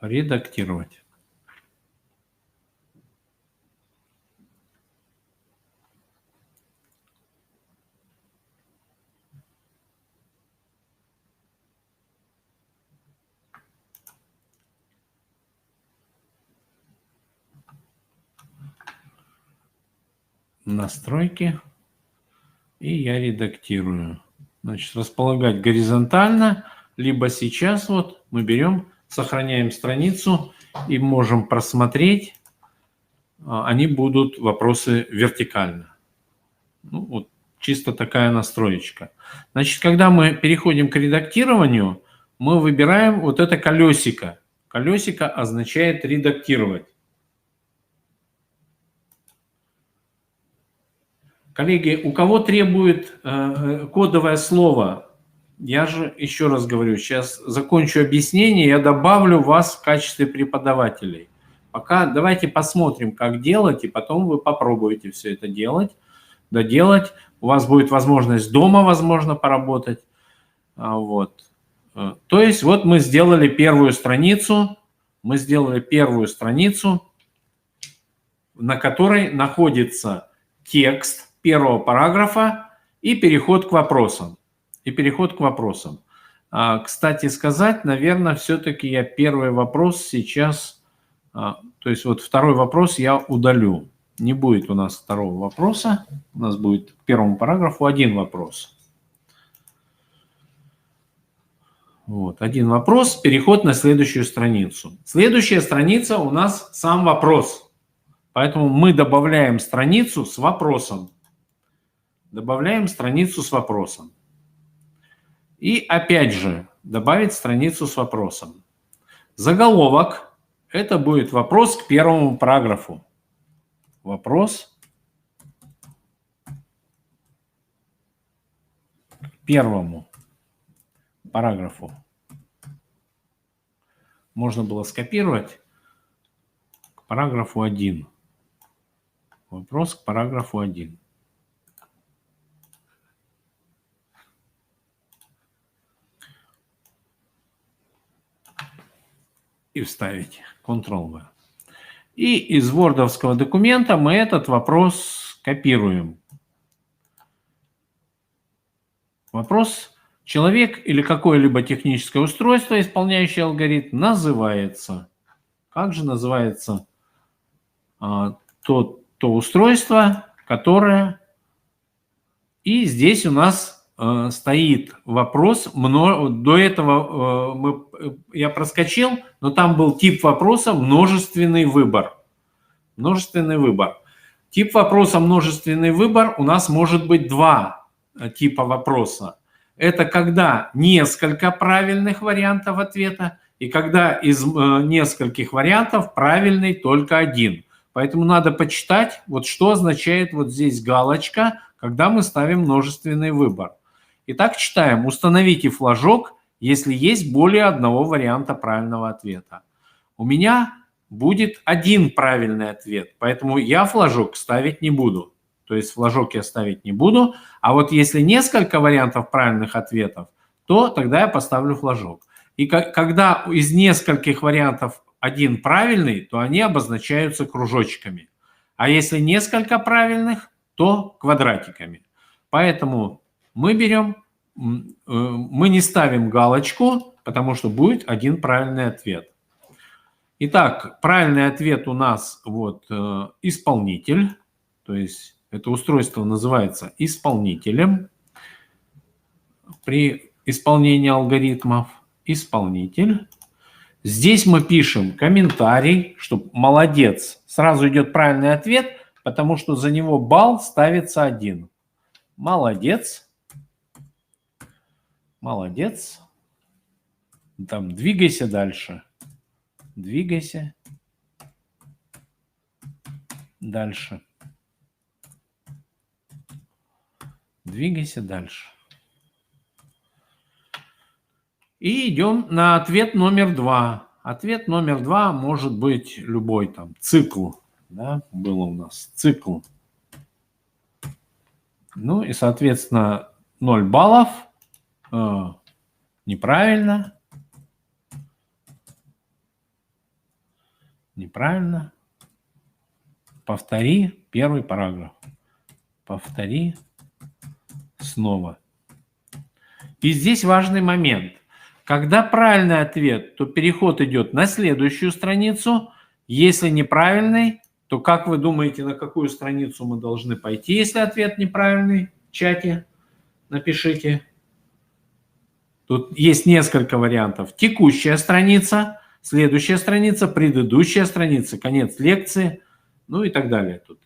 редактировать. Настройки. И я редактирую. Значит, располагать горизонтально, либо сейчас вот мы берем, сохраняем страницу и можем просмотреть. Они будут вопросы вертикально. Ну, вот чисто такая настроечка. Значит, когда мы переходим к редактированию, мы выбираем вот это колесико. Колесико означает редактировать. Коллеги, у кого требует кодовое слово, я же еще раз говорю, сейчас закончу объяснение, я добавлю вас в качестве преподавателей. Пока давайте посмотрим, как делать, и потом вы попробуете все это делать, доделать. У вас будет возможность дома, возможно, поработать. Вот. То есть вот мы сделали первую страницу, на которой находится текст первого параграфа И переход к вопросам. Кстати сказать, наверное, все-таки я первый вопрос сейчас, то есть вот второй вопрос я удалю. Не будет у нас второго вопроса, у нас будет к первому параграфу один вопрос. Вот, один вопрос, переход на следующую страницу. Следующая страница у нас сам вопрос, поэтому мы добавляем страницу с вопросом. И опять же добавить страницу с вопросом. Заголовок – это будет вопрос к первому параграфу. Вопрос к первому параграфу. Можно было скопировать к параграфу 1. Вопрос к параграфу 1. И вставить Ctrl-V. И из вордовского документа мы этот вопрос копируем. Вопрос: человек или какое-либо техническое устройство, исполняющее алгоритм, называется. Как же называется то устройство, которое... И здесь у нас стоит вопрос, до этого я проскочил, но там был тип вопроса множественный выбор. Тип вопроса множественный выбор у нас может быть два типа вопроса. Это когда несколько правильных вариантов ответа и когда из нескольких вариантов правильный только один. Поэтому надо почитать, вот что означает вот здесь галочка, когда мы ставим множественный выбор. Итак, читаем. Установите флажок, если есть более одного варианта правильного ответа. У меня будет один правильный ответ, поэтому я флажок ставить не буду. То есть флажок я ставить не буду. А вот если несколько вариантов правильных ответов, то тогда я поставлю флажок. И когда из нескольких вариантов один правильный, то они обозначаются кружочками. А если несколько правильных, то квадратиками. Поэтому мы не ставим галочку, потому что будет один правильный ответ. Итак, правильный ответ у нас вот исполнитель, то есть это устройство называется исполнителем при исполнении алгоритмов. Исполнитель. Здесь мы пишем комментарий, что молодец. Сразу идет правильный ответ, потому что за него балл ставится 1. Молодец. Молодец. Там двигайся дальше. Двигайся дальше. Двигайся дальше. И идем на ответ номер 2. Ответ номер 2 может быть любой, там, цикл. Да, было у нас цикл. Ну и, соответственно, 0 баллов. Неправильно. Неправильно. Повтори первый параграф. Повтори снова. И здесь важный момент. Когда правильный ответ, то переход идет на следующую страницу. Если неправильный, то как вы думаете, на какую страницу мы должны пойти, если ответ неправильный? В чате напишите. Тут есть несколько вариантов. Текущая страница, следующая страница, предыдущая страница, конец лекции, ну и так далее. Тут.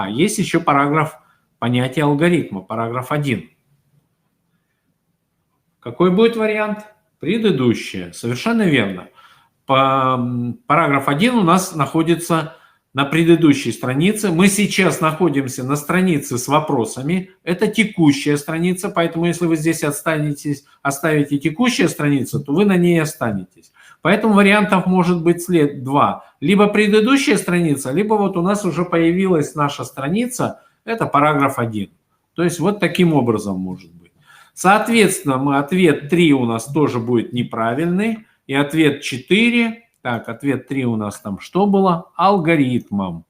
Есть еще параграф понятия алгоритма, параграф 1. Какой будет вариант? Предыдущая. Совершенно верно. Параграф 1 у нас находится на предыдущей странице. Мы сейчас находимся на странице с вопросами. Это текущая страница, поэтому если вы здесь оставите текущая страница, то вы на ней останетесь. Поэтому вариантов может быть два. Либо предыдущая страница, либо вот у нас уже появилась наша страница, это параграф 1. То есть вот таким образом может быть. Соответственно, ответ 3 у нас тоже будет неправильный. И ответ 4, так, ответ 3 у нас там что было? Алгоритмом.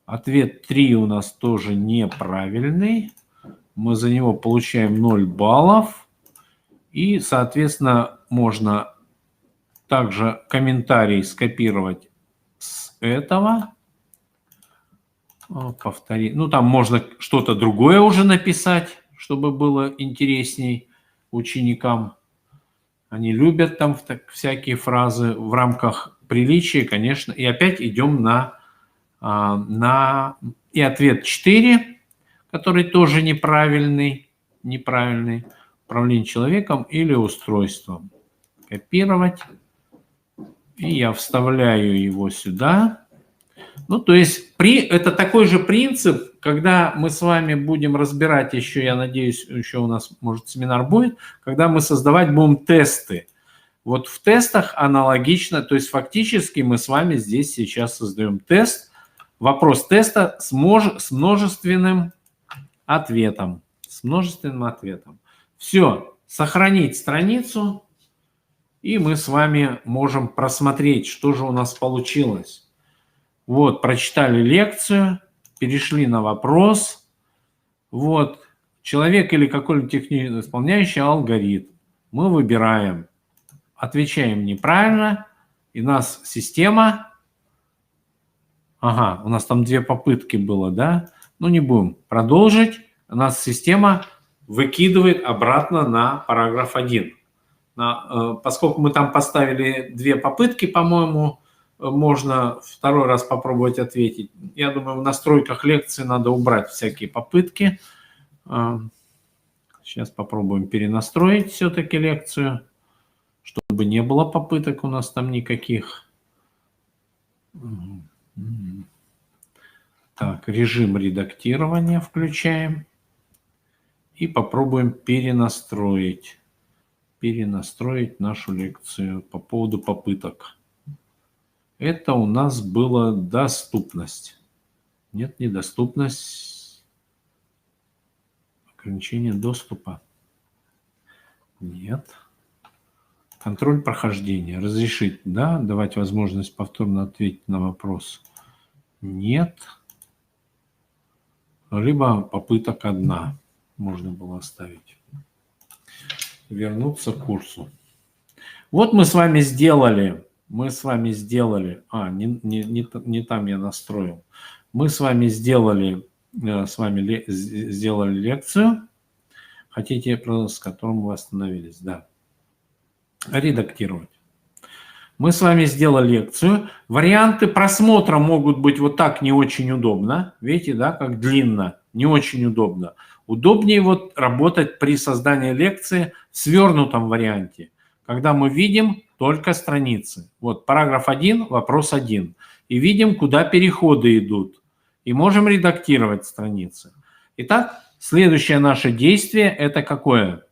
Ответ 3 у нас тоже неправильный. Мы за него получаем 0 баллов. И, соответственно, можно также комментарий скопировать с этого. Повторить. Ну, там можно что-то другое уже написать, чтобы было интересней ученикам. Они любят там всякие фразы в рамках приличия, конечно. И опять идем и ответ 4, который тоже неправильный. Управление человеком или устройством. Копировать. И я вставляю его сюда. Ну, то есть это такой же принцип, когда мы с вами будем разбирать еще, я надеюсь, еще у нас, может, семинар будет, когда мы создавать будем тесты. Вот в тестах аналогично, то есть фактически мы с вами здесь сейчас создаем тест, вопрос теста с множественным ответом. Все, сохранить страницу, и мы с вами можем просмотреть, что же у нас получилось. Вот, прочитали лекцию, перешли на вопрос. Вот, человек или какой-либо технически исполняющий алгоритм. Мы выбираем, отвечаем неправильно, и нас система... Ага, у нас там 2 попытки было, да? Ну, не будем продолжить. У нас система выкидывает обратно на параграф 1. Поскольку мы там поставили 2 попытки, по-моему, можно 2 раз попробовать ответить. Я думаю, в настройках лекции надо убрать всякие попытки. Сейчас попробуем перенастроить все-таки лекцию, чтобы не было попыток у нас там никаких. Так, режим редактирования включаем. И попробуем перенастроить нашу лекцию по поводу попыток. Это у нас была доступность. Нет, недоступность. Ограничение доступа. Нет. Контроль прохождения. Разрешить, да? Давать возможность повторно ответить на вопрос. Нет. Либо попыток 1 можно было оставить. Вернуться к курсу. Вот мы с вами сделали. Не там я настроил. Мы с вами сделали лекцию. Хотите, с которым вы остановились? Да. Редактировать. Мы с вами сделали лекцию. Варианты просмотра могут быть вот так, не очень удобно. Видите, да, как длинно, не очень удобно. Удобнее вот работать при создании лекции в свернутом варианте, когда мы видим только страницы. Вот параграф 1, вопрос 1. И видим, куда переходы идут. И можем редактировать страницы. Итак, следующее наше действие – это какое?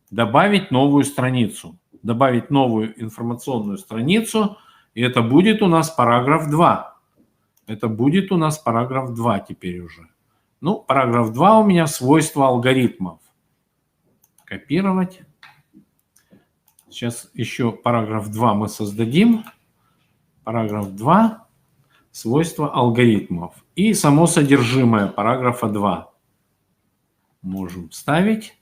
Добавить новую страницу. Добавить новую информационную страницу. И это будет у нас параграф 2. Это будет у нас параграф 2 теперь уже. Ну, параграф 2 у меня свойства алгоритмов. Копировать. Сейчас еще параграф 2 мы создадим. Параграф 2. Свойства алгоритмов. И само содержимое параграфа 2. Можем вставить.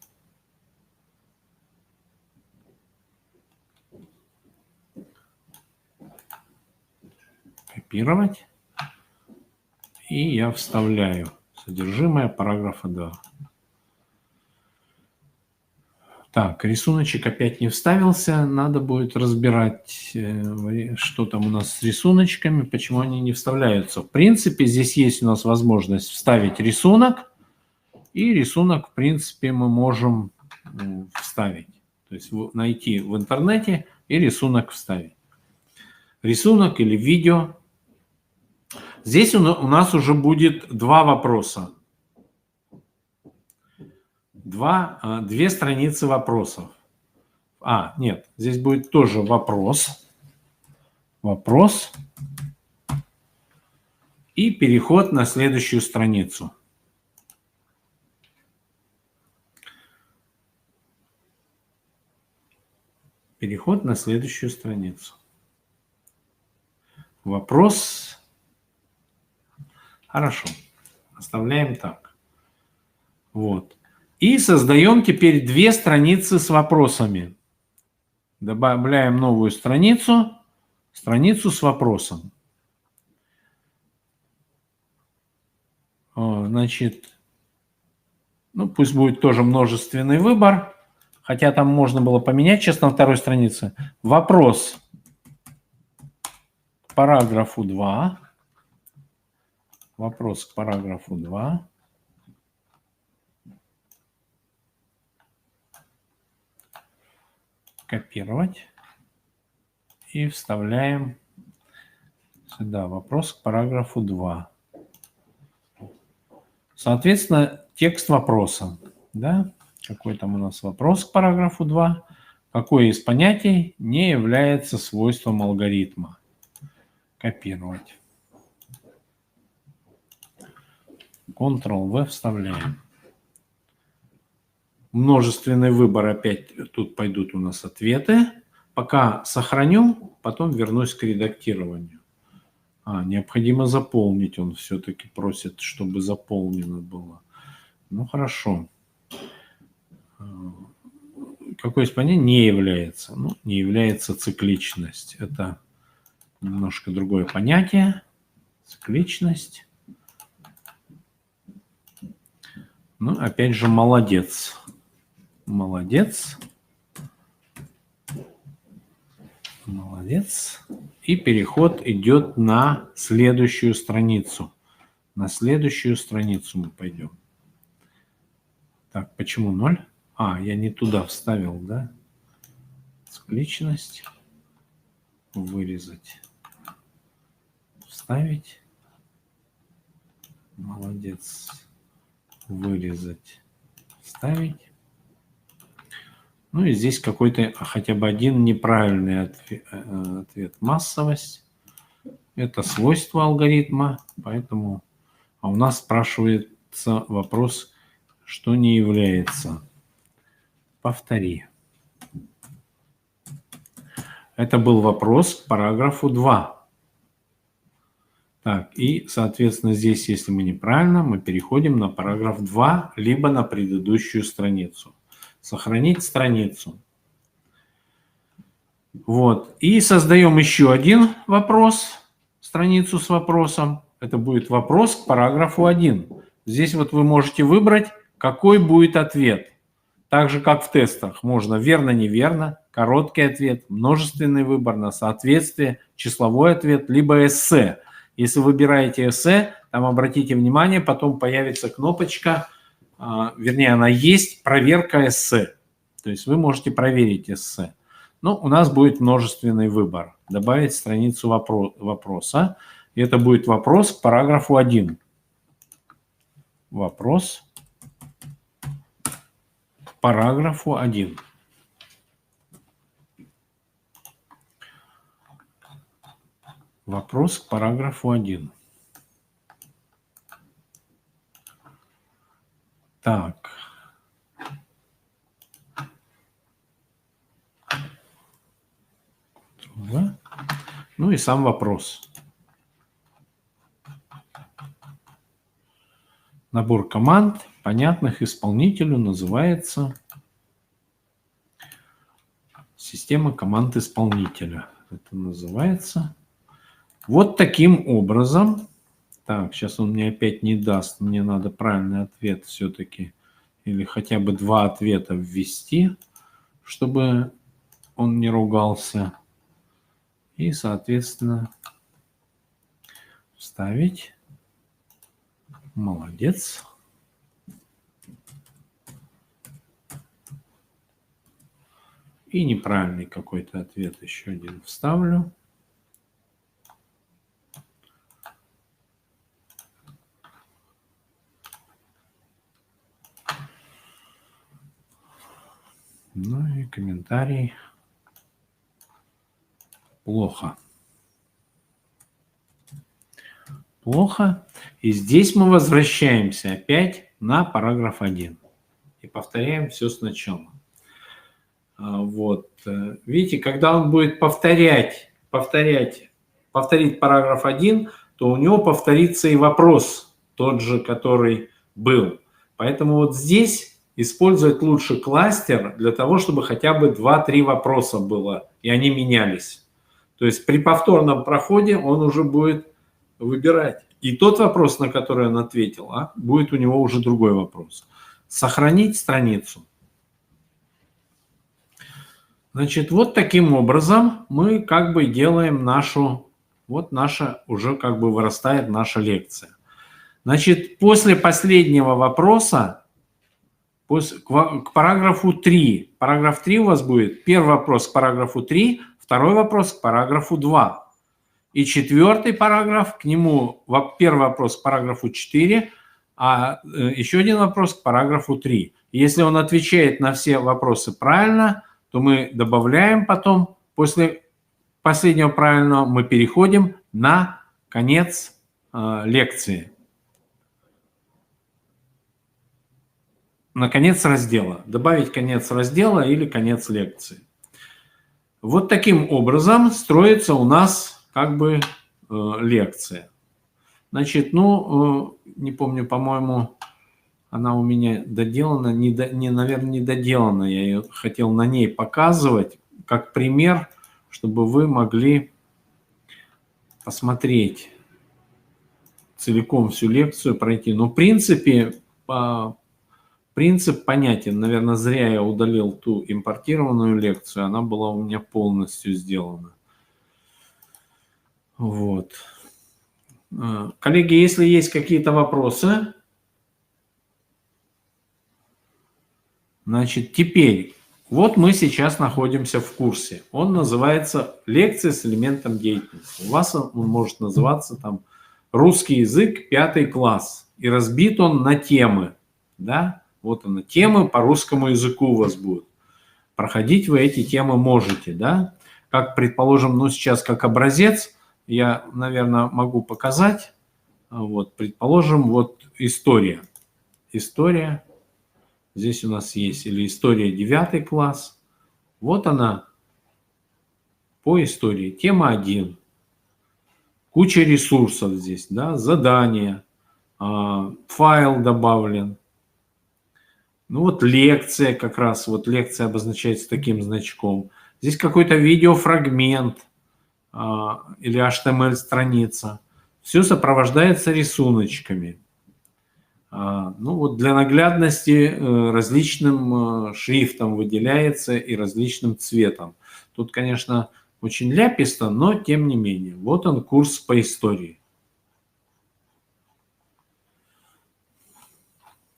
Копировать. И я вставляю содержимое параграфа 2. Так, рисуночек опять не вставился. Надо будет разбирать, что там у нас с рисуночками, почему они не вставляются. В принципе, здесь есть у нас возможность вставить рисунок. И рисунок, в принципе, мы можем вставить. То есть найти в интернете и рисунок вставить. Рисунок или видео. Здесь у нас уже будет 2 вопроса. 2 страницы вопросов. Нет, здесь будет тоже вопрос. Вопрос. И переход на следующую страницу. Переход на следующую страницу. Вопрос. Хорошо. Оставляем так. Вот. И создаем теперь две страницы с вопросами. Добавляем новую страницу с вопросом. Значит, ну пусть будет тоже множественный выбор, хотя там можно было поменять сейчас на второй странице. Вопрос к параграфу 2. Вопрос к параграфу 2. Копировать. И вставляем сюда вопрос к параграфу 2. Соответственно, текст вопроса. Да? Какой там у нас вопрос к параграфу 2? Какое из понятий не является свойством алгоритма? Копировать. Ctrl-V вставляем. Множественный выбор, опять тут пойдут у нас ответы. Пока сохраню, потом вернусь к редактированию. Необходимо заполнить, он все-таки просит, чтобы заполнено было. Ну, хорошо. Какое из понятий не является? Ну, не является цикличность. Это немножко другое понятие. Цикличность. Ну, опять же, молодец. Молодец. Молодец. И переход идет на следующую страницу. На следующую страницу мы пойдем. Так, почему 0? Я не туда вставил, да? Цикличность. Вырезать. Вставить. Молодец. Вырезать. Вставить. Ну и здесь какой-то хотя бы один неправильный ответ. Массовость. Это свойство алгоритма, поэтому... у нас спрашивается вопрос, что не является. Повтори. Это был вопрос к параграфу 2. Так, и, соответственно, здесь, если мы неправильно, мы переходим на параграф 2, либо на предыдущую страницу. Сохранить страницу. Вот. И создаем еще один вопрос, страницу с вопросом. Это будет вопрос к параграфу 1. Здесь вот вы можете выбрать, какой будет ответ. Так же, как в тестах. Можно верно-неверно, короткий ответ, множественный выбор на соответствие, числовой ответ, либо эссе. Если выбираете эссе, там обратите внимание, потом появится кнопочка, вернее, она есть, проверка эссе. То есть вы можете проверить эссе. Но у нас будет множественный выбор. Добавить страницу вопроса. И это будет вопрос к параграфу 1. Вопрос к параграфу 1. Вопрос к параграфу 1. Так. Ну и сам вопрос. Набор команд, понятных исполнителю, называется система команд исполнителя. Это называется вот таким образом. Так, сейчас он мне опять не даст. Мне надо правильный ответ все-таки. Или хотя бы 2 ответа ввести, чтобы он не ругался. И, соответственно, вставить. Молодец. И неправильный какой-то ответ еще один вставлю. Ну и комментарий. Плохо. Плохо. И здесь мы возвращаемся опять на параграф 1. И повторяем все сначала. Вот. Видите, когда он будет повторить параграф 1, то у него повторится и вопрос, тот же, который был. Поэтому вот здесь использовать лучше кластер для того, чтобы хотя бы 2-3 вопроса было, и они менялись. То есть при повторном проходе он уже будет выбирать. И тот вопрос, на который он ответил, будет у него уже другой вопрос. Сохранить страницу. Значит, вот таким образом мы как бы делаем нашу, вот наша уже как бы вырастает наша лекция. Значит, после последнего вопроса, к параграфу 3, параграф 3 у вас будет, первый вопрос к параграфу 3, второй вопрос к параграфу 2. И четвертый параграф, к нему первый вопрос к параграфу 4, а еще один вопрос к параграфу 3. Если он отвечает на все вопросы правильно, то мы добавляем потом, после последнего правильного, мы переходим на конец лекции. На конец раздела. Добавить конец раздела или конец лекции. Вот таким образом строится у нас как бы лекция. Значит, ну, не помню, по-моему, она у меня доделана, наверное, не доделана. Я ее хотел на ней показывать как пример, чтобы вы могли посмотреть целиком всю лекцию, пройти. Но в принципе, принцип понятен. Наверное, зря я удалил ту импортированную лекцию. Она была у меня полностью сделана. Вот. Коллеги, если есть какие-то вопросы, значит, теперь, вот мы сейчас находимся в курсе. Он называется «Лекция с элементом деятельности». У вас он может называться там «Русский язык, 5 класс». И разбит он на темы. Да? Вот она, темы по русскому языку у вас будут. Проходить вы эти темы можете. Да? Как, предположим, ну сейчас как образец, я, наверное, могу показать. Вот, предположим, вот история. История. Здесь у нас есть или история 9 класс. Вот она по истории. Тема 1. Куча ресурсов здесь, да, задания, файл добавлен. Ну вот лекция как раз, вот лекция обозначается таким значком. Здесь какой-то видеофрагмент или HTML-страница. Все сопровождается рисуночками. Ну вот для наглядности различным шрифтом выделяется и различным цветом. Тут, конечно, очень ляписто, но тем не менее. Вот он, курс по истории.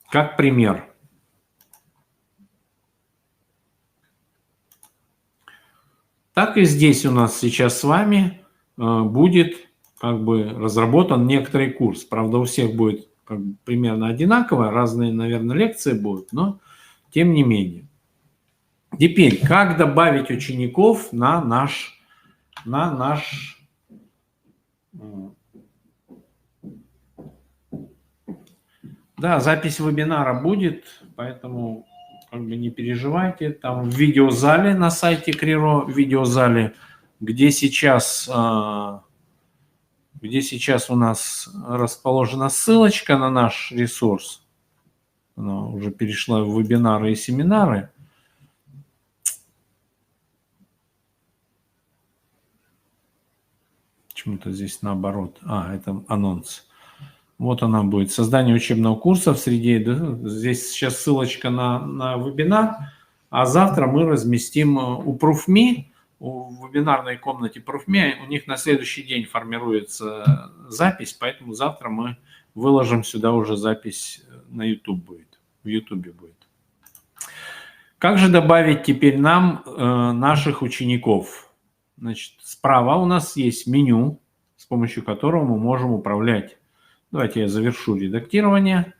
Как пример. Так и здесь у нас сейчас с вами будет как бы разработан некоторый курс. Правда, у всех будет как бы примерно одинаково, разные, наверное, лекции будут, но тем не менее. Теперь, как добавить учеников на наш да, запись вебинара будет, поэтому как бы не переживайте. Там в видеозале на сайте Криро, в видеозале, где сейчас у нас расположена ссылочка на наш ресурс. Она уже перешла в вебинары и семинары. Почему-то здесь наоборот. Это анонс. Вот она будет. Создание учебного курса в среде. Здесь сейчас ссылочка на вебинар. А завтра мы разместим у ProofMe, в вебинарной комнате ProofMe. У них на следующий день формируется запись, поэтому завтра мы выложим сюда уже запись на YouTube будет. В YouTube будет. Как же добавить теперь нам наших учеников? Значит, справа у нас есть меню, с помощью которого мы можем управлять. Давайте я завершу редактирование.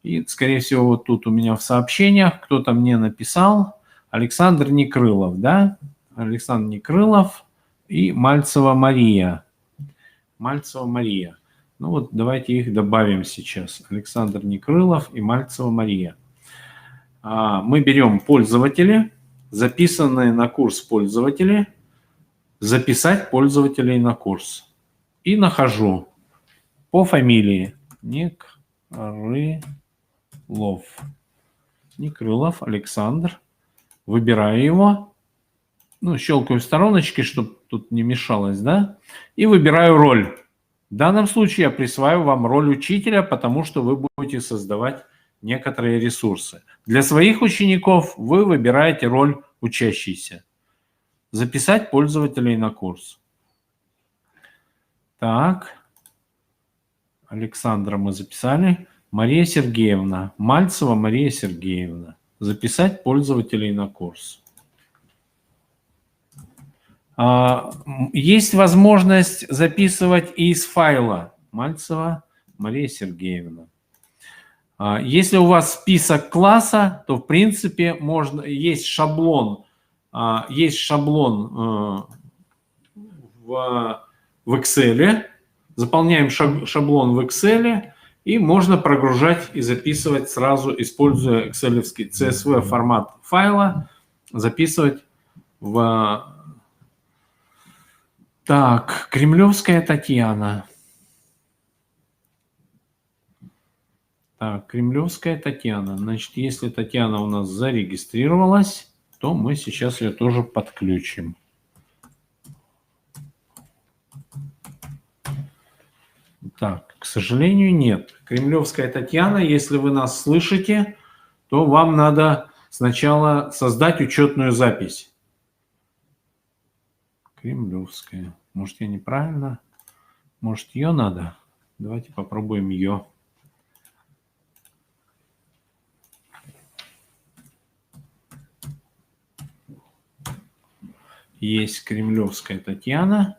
И, скорее всего, вот тут у меня в сообщениях кто-то мне написал. Александр Некрылов, да? Александр Некрылов и Мальцева Мария. Мальцева Мария. Ну вот давайте их добавим сейчас. Александр Некрылов и Мальцева Мария. Мы берем пользователи, записанные на курс пользователи, записать пользователей на курс. И нахожу. по фамилии Некрылов Александр. Выбираю его. Ну, щелкаю в стороночке, чтобы тут не мешалось, да? И выбираю роль. В данном случае я присваиваю вам роль учителя, потому что вы будете создавать некоторые ресурсы. Для своих учеников вы выбираете роль учащийся. Записать пользователей на курс. Так. Александра мы записали. Мария Сергеевна. Мальцева Мария Сергеевна. Записать пользователей на курс. Есть возможность записывать из файла. Мальцева Мария Сергеевна. Если у вас список класса, то в принципе можно, есть шаблон в Excel. Заполняем шаблон в Excel и можно прогружать и записывать сразу, используя Excel-овский CSV формат файла, записывать в... Так, Кремлевская Татьяна. Так, Кремлевская Татьяна. Значит, если Татьяна у нас зарегистрировалась, то мы сейчас ее тоже подключим. Так, к сожалению, нет. Кремлевская Татьяна, если вы нас слышите, то вам надо сначала создать учетную запись. Кремлевская. Может, я неправильно? Может, ее надо? Давайте попробуем ее. Есть Кремлевская Татьяна.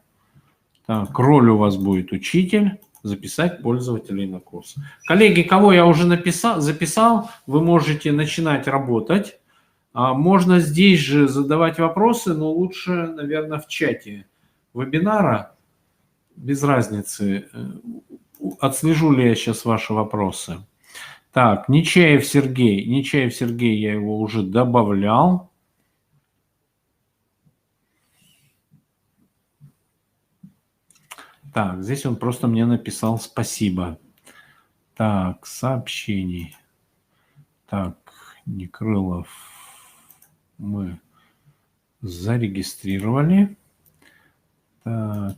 Так, роль у вас будет учитель. Записать пользователей на курс. Коллеги, кого я уже записал, вы можете начинать работать. Можно здесь же задавать вопросы, но лучше, наверное, в чате вебинара. Без разницы, отслежу ли я сейчас ваши вопросы. Так, Нечаев Сергей. Нечаев Сергей, я его уже добавлял. Так, здесь он просто мне написал спасибо. Так, сообщений. Так, Некрылов мы зарегистрировали. Так.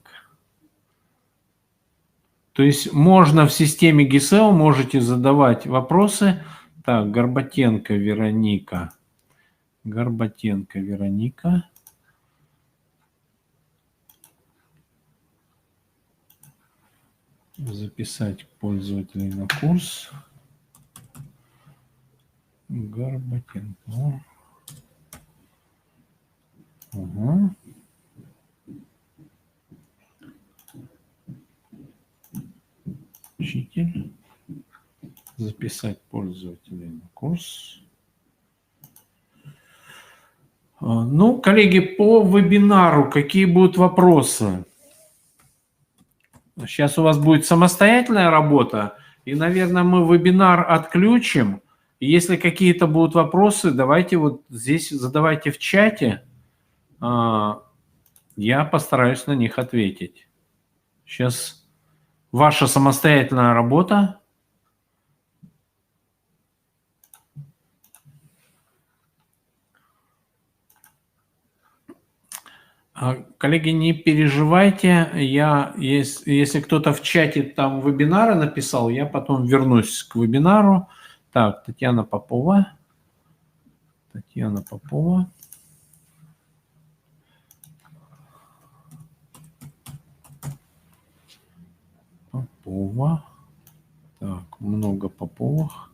То есть можно в системе GISEO можете задавать вопросы. Так, Горбатенко Вероника. Горбатенко Вероника. Записать пользователей на курс. Горбатенко. Угу. Учитель. Записать пользователей на курс. Ну, коллеги, по вебинару какие будут вопросы? Сейчас у вас будет самостоятельная работа, и, наверное, мы вебинар отключим. И если какие-то будут вопросы, давайте вот здесь задавайте в чате. Я постараюсь на них ответить. Сейчас ваша самостоятельная работа. Коллеги, не переживайте, если кто-то в чате там вебинара написал, я потом вернусь к вебинару. Так, Татьяна Попова. Татьяна Попова. Попова. Так, много Поповых.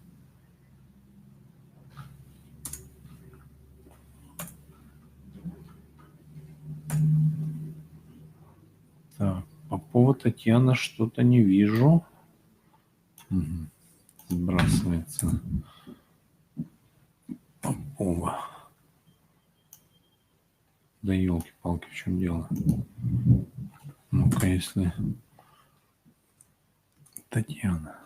Так, Попова Татьяна, что-то не вижу. Угу. Сбрасывается. Попова. Да елки-палки, в чем дело? Ну-ка, если... Татьяна.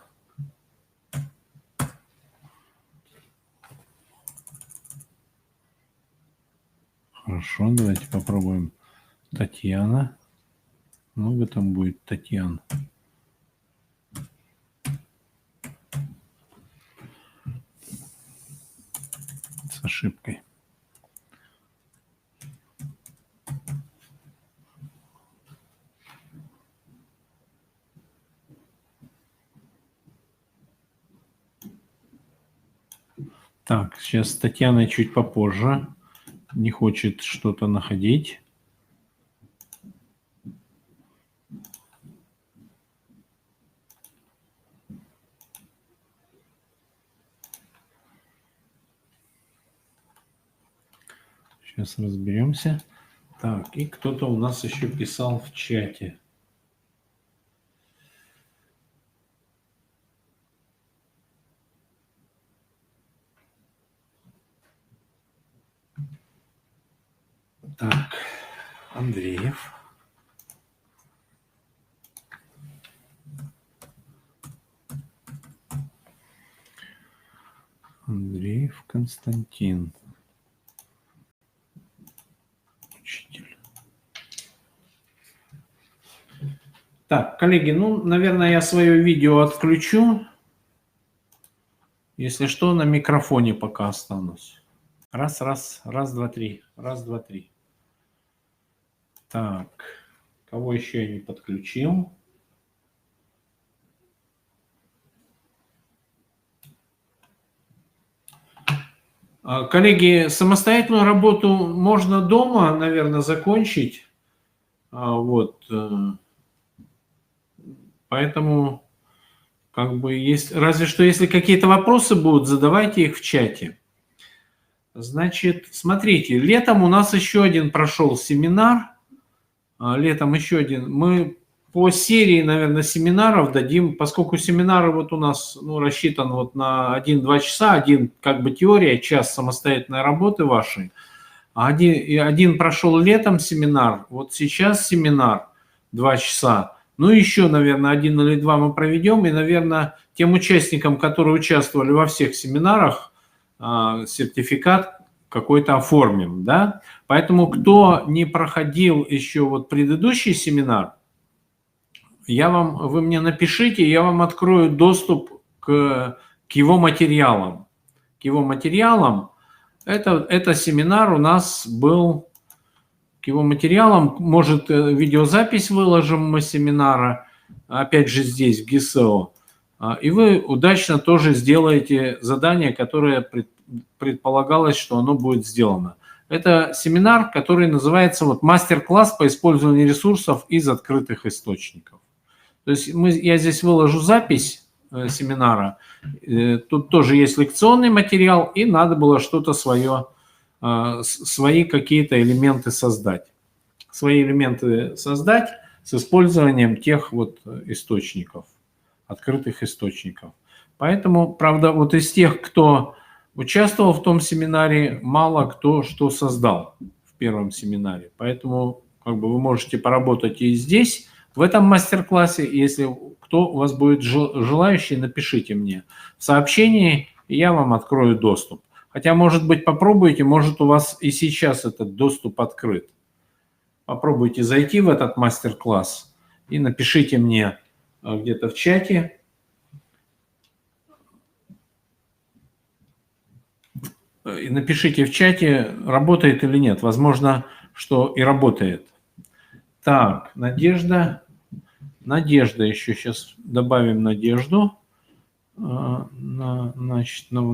Хорошо, давайте попробуем. Татьяна. Много там будет Татьян. ошибкой. Так, сейчас Татьяна чуть попозже. Не хочет что-то находить. Сейчас разберемся. Так, и кто-то у нас еще писал в чате. Так, Андреев. Андреев Константин. Учитель. Так, коллеги, ну, наверное, я свое видео отключу. Если что, на микрофоне пока останусь. Раз, два, три. Раз, два, три. Так, кого еще я не подключил? Коллеги, самостоятельную работу можно дома, наверное, закончить. Вот. Поэтому, как бы, есть, разве что, если какие-то вопросы будут, задавайте их в чате. Значит, смотрите, летом у нас еще один прошел семинар. Летом еще один. Мы по серии, наверное, семинаров дадим, поскольку семинары вот у нас рассчитан вот на 1-2 часа, один как бы теория, час самостоятельной работы вашей. Один прошел летом семинар, вот сейчас семинар 2 часа. Ну, еще, наверное, 1 или 2 мы проведем, и, наверное, тем участникам, которые участвовали во всех семинарах, сертификат какой-то оформим, да. Поэтому, кто не проходил еще вот предыдущий семинар, вы мне напишите, я вам открою доступ к его материалам. К его материалам. Это семинар у нас был, к его материалам, может, видеозапись выложим мы семинара, опять же здесь, в ГИСЭО, и вы удачно тоже сделаете задание, которое предполагалось, что оно будет сделано. Это семинар, который называется вот «Мастер-класс по использованию ресурсов из открытых источников». То есть я здесь выложу запись семинара, тут тоже есть лекционный материал, и надо было что-то свое, свои какие-то элементы создать. Свои элементы создать с использованием тех вот источников, открытых источников. Поэтому, правда, вот из тех, кто участвовал в том семинаре, мало кто что создал в первом семинаре. Поэтому как бы вы можете поработать и здесь, в этом мастер-классе. Если кто у вас будет желающий, напишите мне в сообщении, и я вам открою доступ. Хотя, может быть, попробуйте, может, у вас и сейчас этот доступ открыт. Попробуйте зайти в этот мастер-класс и напишите мне где-то в чате. И напишите в чате, работает или нет. Возможно, что и работает. Так, Надежда. Надежда еще сейчас добавим Надежду, значит, в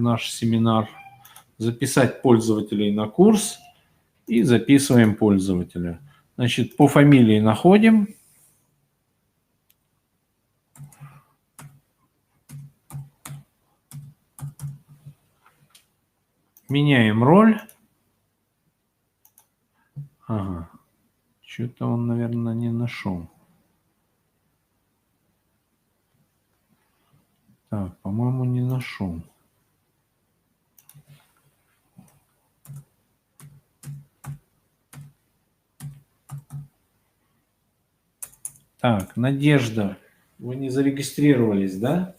наш семинар. Записать пользователей на курс и записываем пользователя. Значит, по фамилии находим. Меняем роль. Ага. Что-то он, наверное, не нашел. Так, по-моему, не нашел. Так, Надежда, вы не зарегистрировались, да?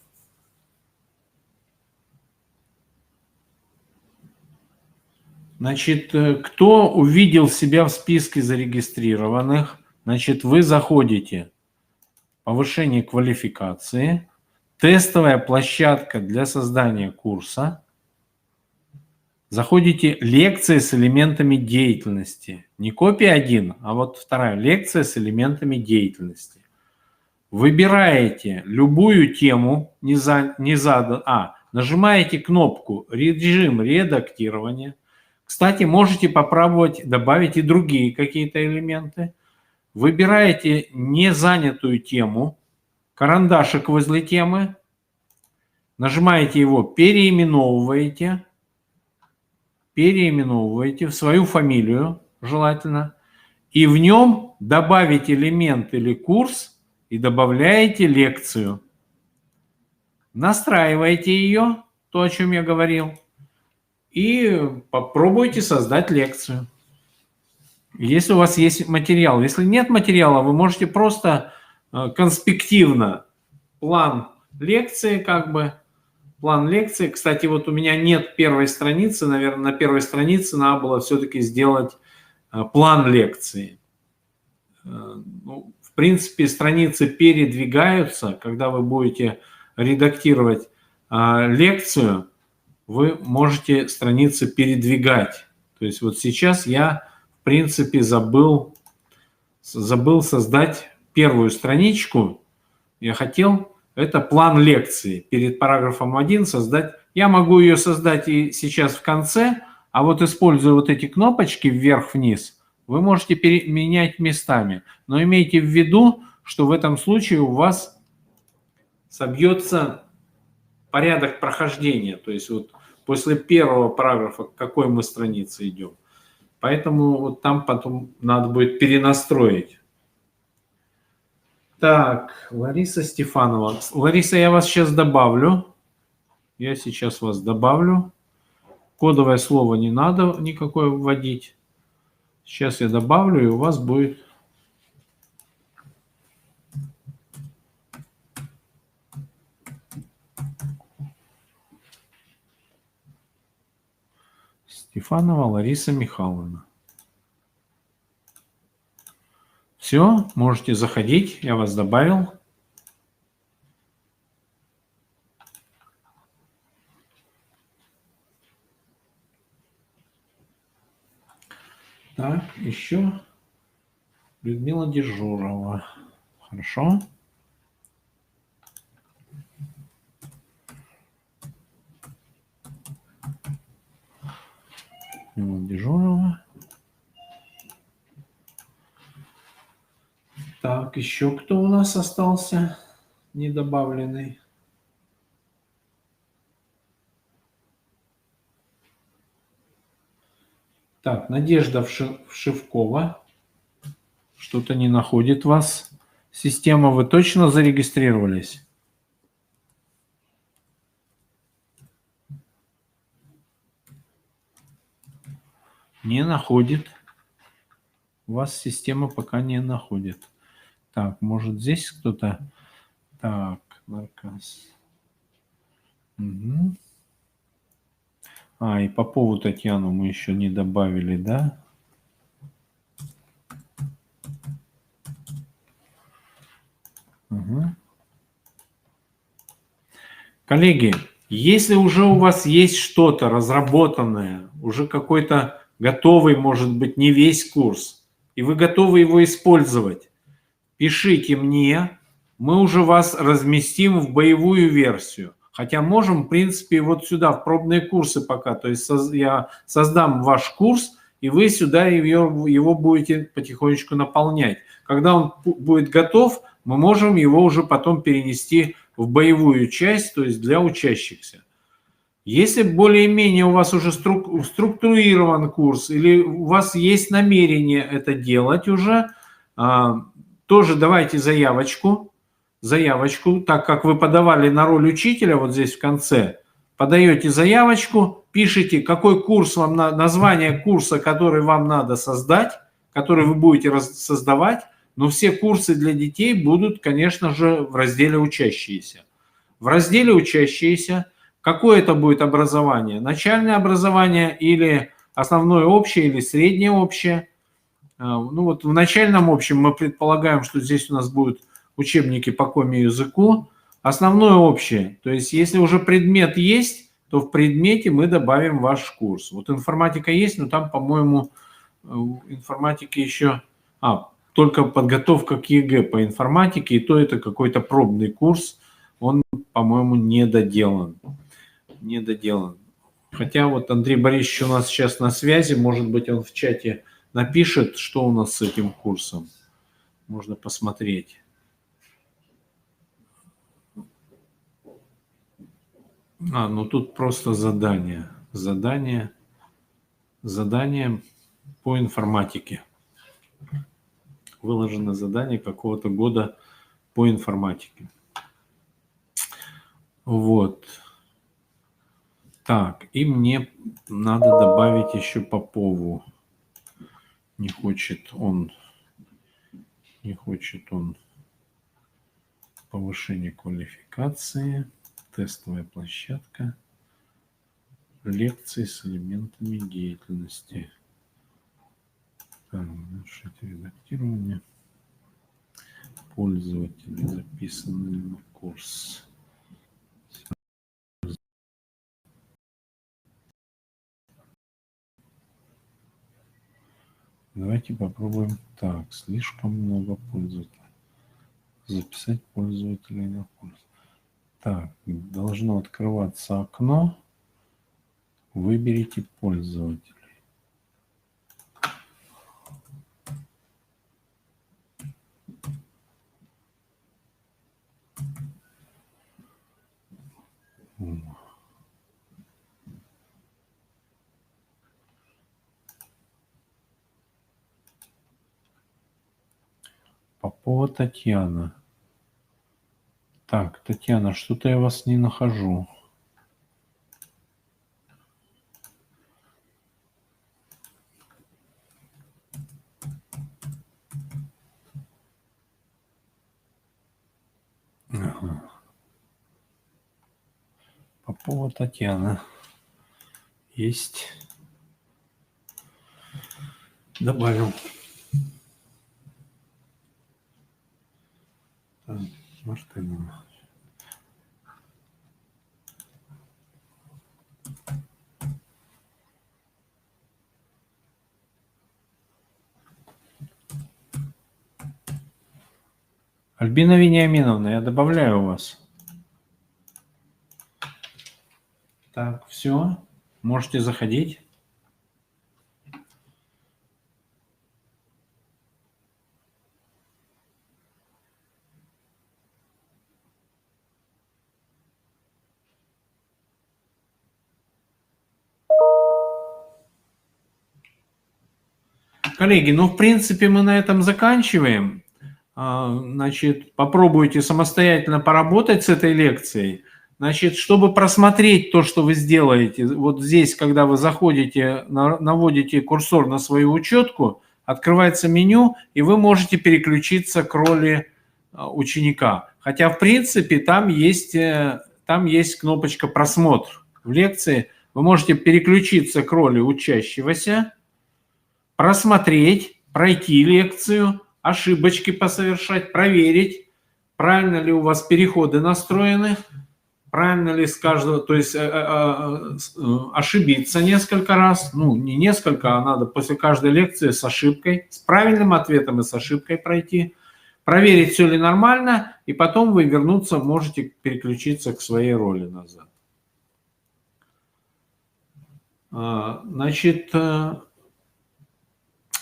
Значит, кто увидел себя в списке зарегистрированных, значит, вы заходите, повышение квалификации, тестовая площадка для создания курса. Заходите лекции с элементами деятельности. Не копия 1, а вот вторая лекция с элементами деятельности. Выбираете любую тему, нажимаете кнопку «Режим редактирования». Кстати, можете попробовать добавить и другие какие-то элементы. Выбираете незанятую тему, карандашик возле темы, нажимаете его, переименовываете в свою фамилию, желательно, и в нем добавить элемент или курс и добавляете лекцию. Настраиваете ее, то, о чем я говорил, и попробуйте создать лекцию. Если у вас есть материал. Если нет материала, вы можете просто конспективно план лекции, план лекции. Кстати, вот у меня нет первой страницы, наверное, на первой странице надо было все-таки сделать план лекции. В принципе, страницы передвигаются, когда вы будете редактировать лекцию, вы можете страницы передвигать. То есть вот сейчас я, в принципе, забыл создать первую страничку. Я хотел, это план лекции. Перед параграфом 1 создать. Я могу ее создать и сейчас в конце, а вот используя вот эти кнопочки вверх-вниз, вы можете менять местами. Но имейте в виду, что в этом случае у вас собьется порядок прохождения. То есть вот после первого параграфа, к какой мы странице идем. Поэтому вот там потом надо будет перенастроить. Так, Лариса Стефанова. Лариса, я вас сейчас добавлю. Я сейчас вас добавлю. Кодовое слово не надо никакое вводить. Сейчас я добавлю, и у вас будет... Стефанова Лариса Михайловна. Все, можете заходить, я вас добавил. Так, еще Людмила Дежурова. Хорошо. Людмила Дежурова. Так, еще кто у нас остался недобавленный? Так, Надежда Вшивкова. Что-то не находит вас. Система, вы точно зарегистрировались? Не находит. Вас система пока не находит. Так, может здесь кто-то... Так, Маркас. Угу. И Попову Татьяну мы еще не добавили, да? Угу. Коллеги, если уже у вас есть что-то разработанное, уже какой-то готовый, может быть, не весь курс, и вы готовы его использовать, пишите мне, мы уже вас разместим в боевую версию. Хотя можем, в принципе, вот сюда, в пробные курсы пока. То есть я создам ваш курс, и вы сюда его будете потихонечку наполнять. Когда он будет готов, мы можем его уже потом перенести в боевую часть, то есть для учащихся. Если более-менее у вас уже структурирован курс, или у вас есть намерение это делать уже, тоже давайте заявочку, так как вы подавали на роль учителя, вот здесь в конце, подаете заявочку, пишите, какой курс вам название курса, который вам надо создать, который вы будете создавать, но все курсы для детей будут, конечно же, в разделе «Учащиеся». В разделе «Учащиеся» какое это будет образование? Начальное образование или основное общее, или среднее общее? Ну вот в начальном общем мы предполагаем, что здесь у нас будут учебники по коми-языку. Основное общее, то есть если уже предмет есть, то в предмете мы добавим ваш курс. Вот информатика есть, но там, по-моему, информатики еще... только подготовка к ЕГЭ по информатике, и то это какой-то пробный курс, он, по-моему, не доделан. Не доделан. Хотя вот Андрей Борисович у нас сейчас на связи, может быть, он в чате напишет, что у нас с этим курсом. Можно посмотреть. Ну тут просто задание. Задание по информатике. Выложено задание какого-то года по информатике. Вот. Так, и мне надо добавить еще Попову. Не хочет он повышение квалификации, тестовая площадка, лекции с элементами деятельности. Так, редактирование. Пользователи, записанные на курс. Давайте попробуем так. Слишком много пользователей. Записать пользователей на курс. Так, должно открываться окно. Выберите пользователей. Попова Татьяна. Так, Татьяна, что-то я вас не нахожу. Ага. Попова Татьяна. Есть. Добавил. Так, Мартынова. Альбина Вениаминовна, я добавляю вас. Так, все. Можете заходить. Коллеги, ну, в принципе, мы на этом заканчиваем. Значит, попробуйте самостоятельно поработать с этой лекцией. Значит, чтобы просмотреть то, что вы сделаете, вот здесь, когда вы заходите, наводите курсор на свою учетку, открывается меню, и вы можете переключиться к роли ученика. Хотя, в принципе, там есть кнопочка «Просмотр». В лекции вы можете переключиться к роли учащегося, просмотреть, пройти лекцию, ошибочки посовершать, проверить, правильно ли у вас переходы настроены, правильно ли с каждого, то есть ошибиться несколько раз, ну не несколько, а надо после каждой лекции с ошибкой, с правильным ответом и с ошибкой пройти, проверить, все ли нормально, и потом вы вернуться можете переключиться к своей роли назад. Значит,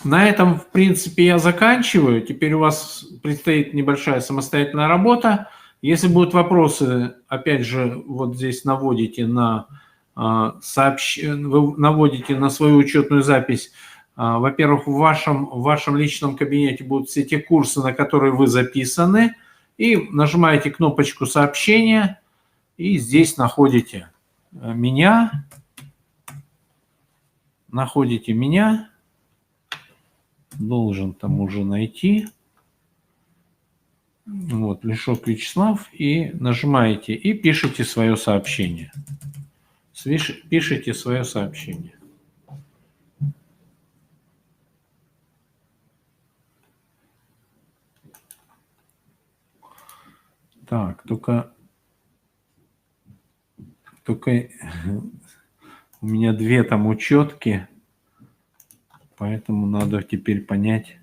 на этом, в принципе, я заканчиваю. Теперь у вас предстоит небольшая самостоятельная работа. Если будут вопросы, опять же, вот здесь наводите на вы наводите на свою учетную запись. Во-первых, в вашем личном кабинете будут все те курсы, на которые вы записаны. И нажимаете кнопочку «Сообщения». И здесь находите меня. Находите меня. Должен там уже найти. Вот, Лешок Вячеслав. И нажимаете и пишите свое сообщение. Пишите свое сообщение. Так, только Только у меня 2 там учетки, поэтому надо теперь понять,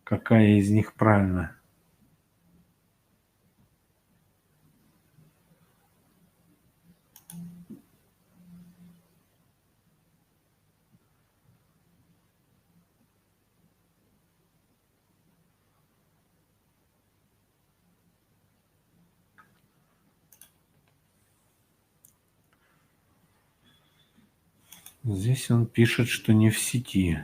какая из них правильная. Здесь он пишет, что не в сети.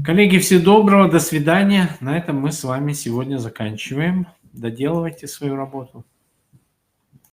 Коллеги, всего доброго, до свидания. На этом мы с вами сегодня заканчиваем. Доделывайте свою работу.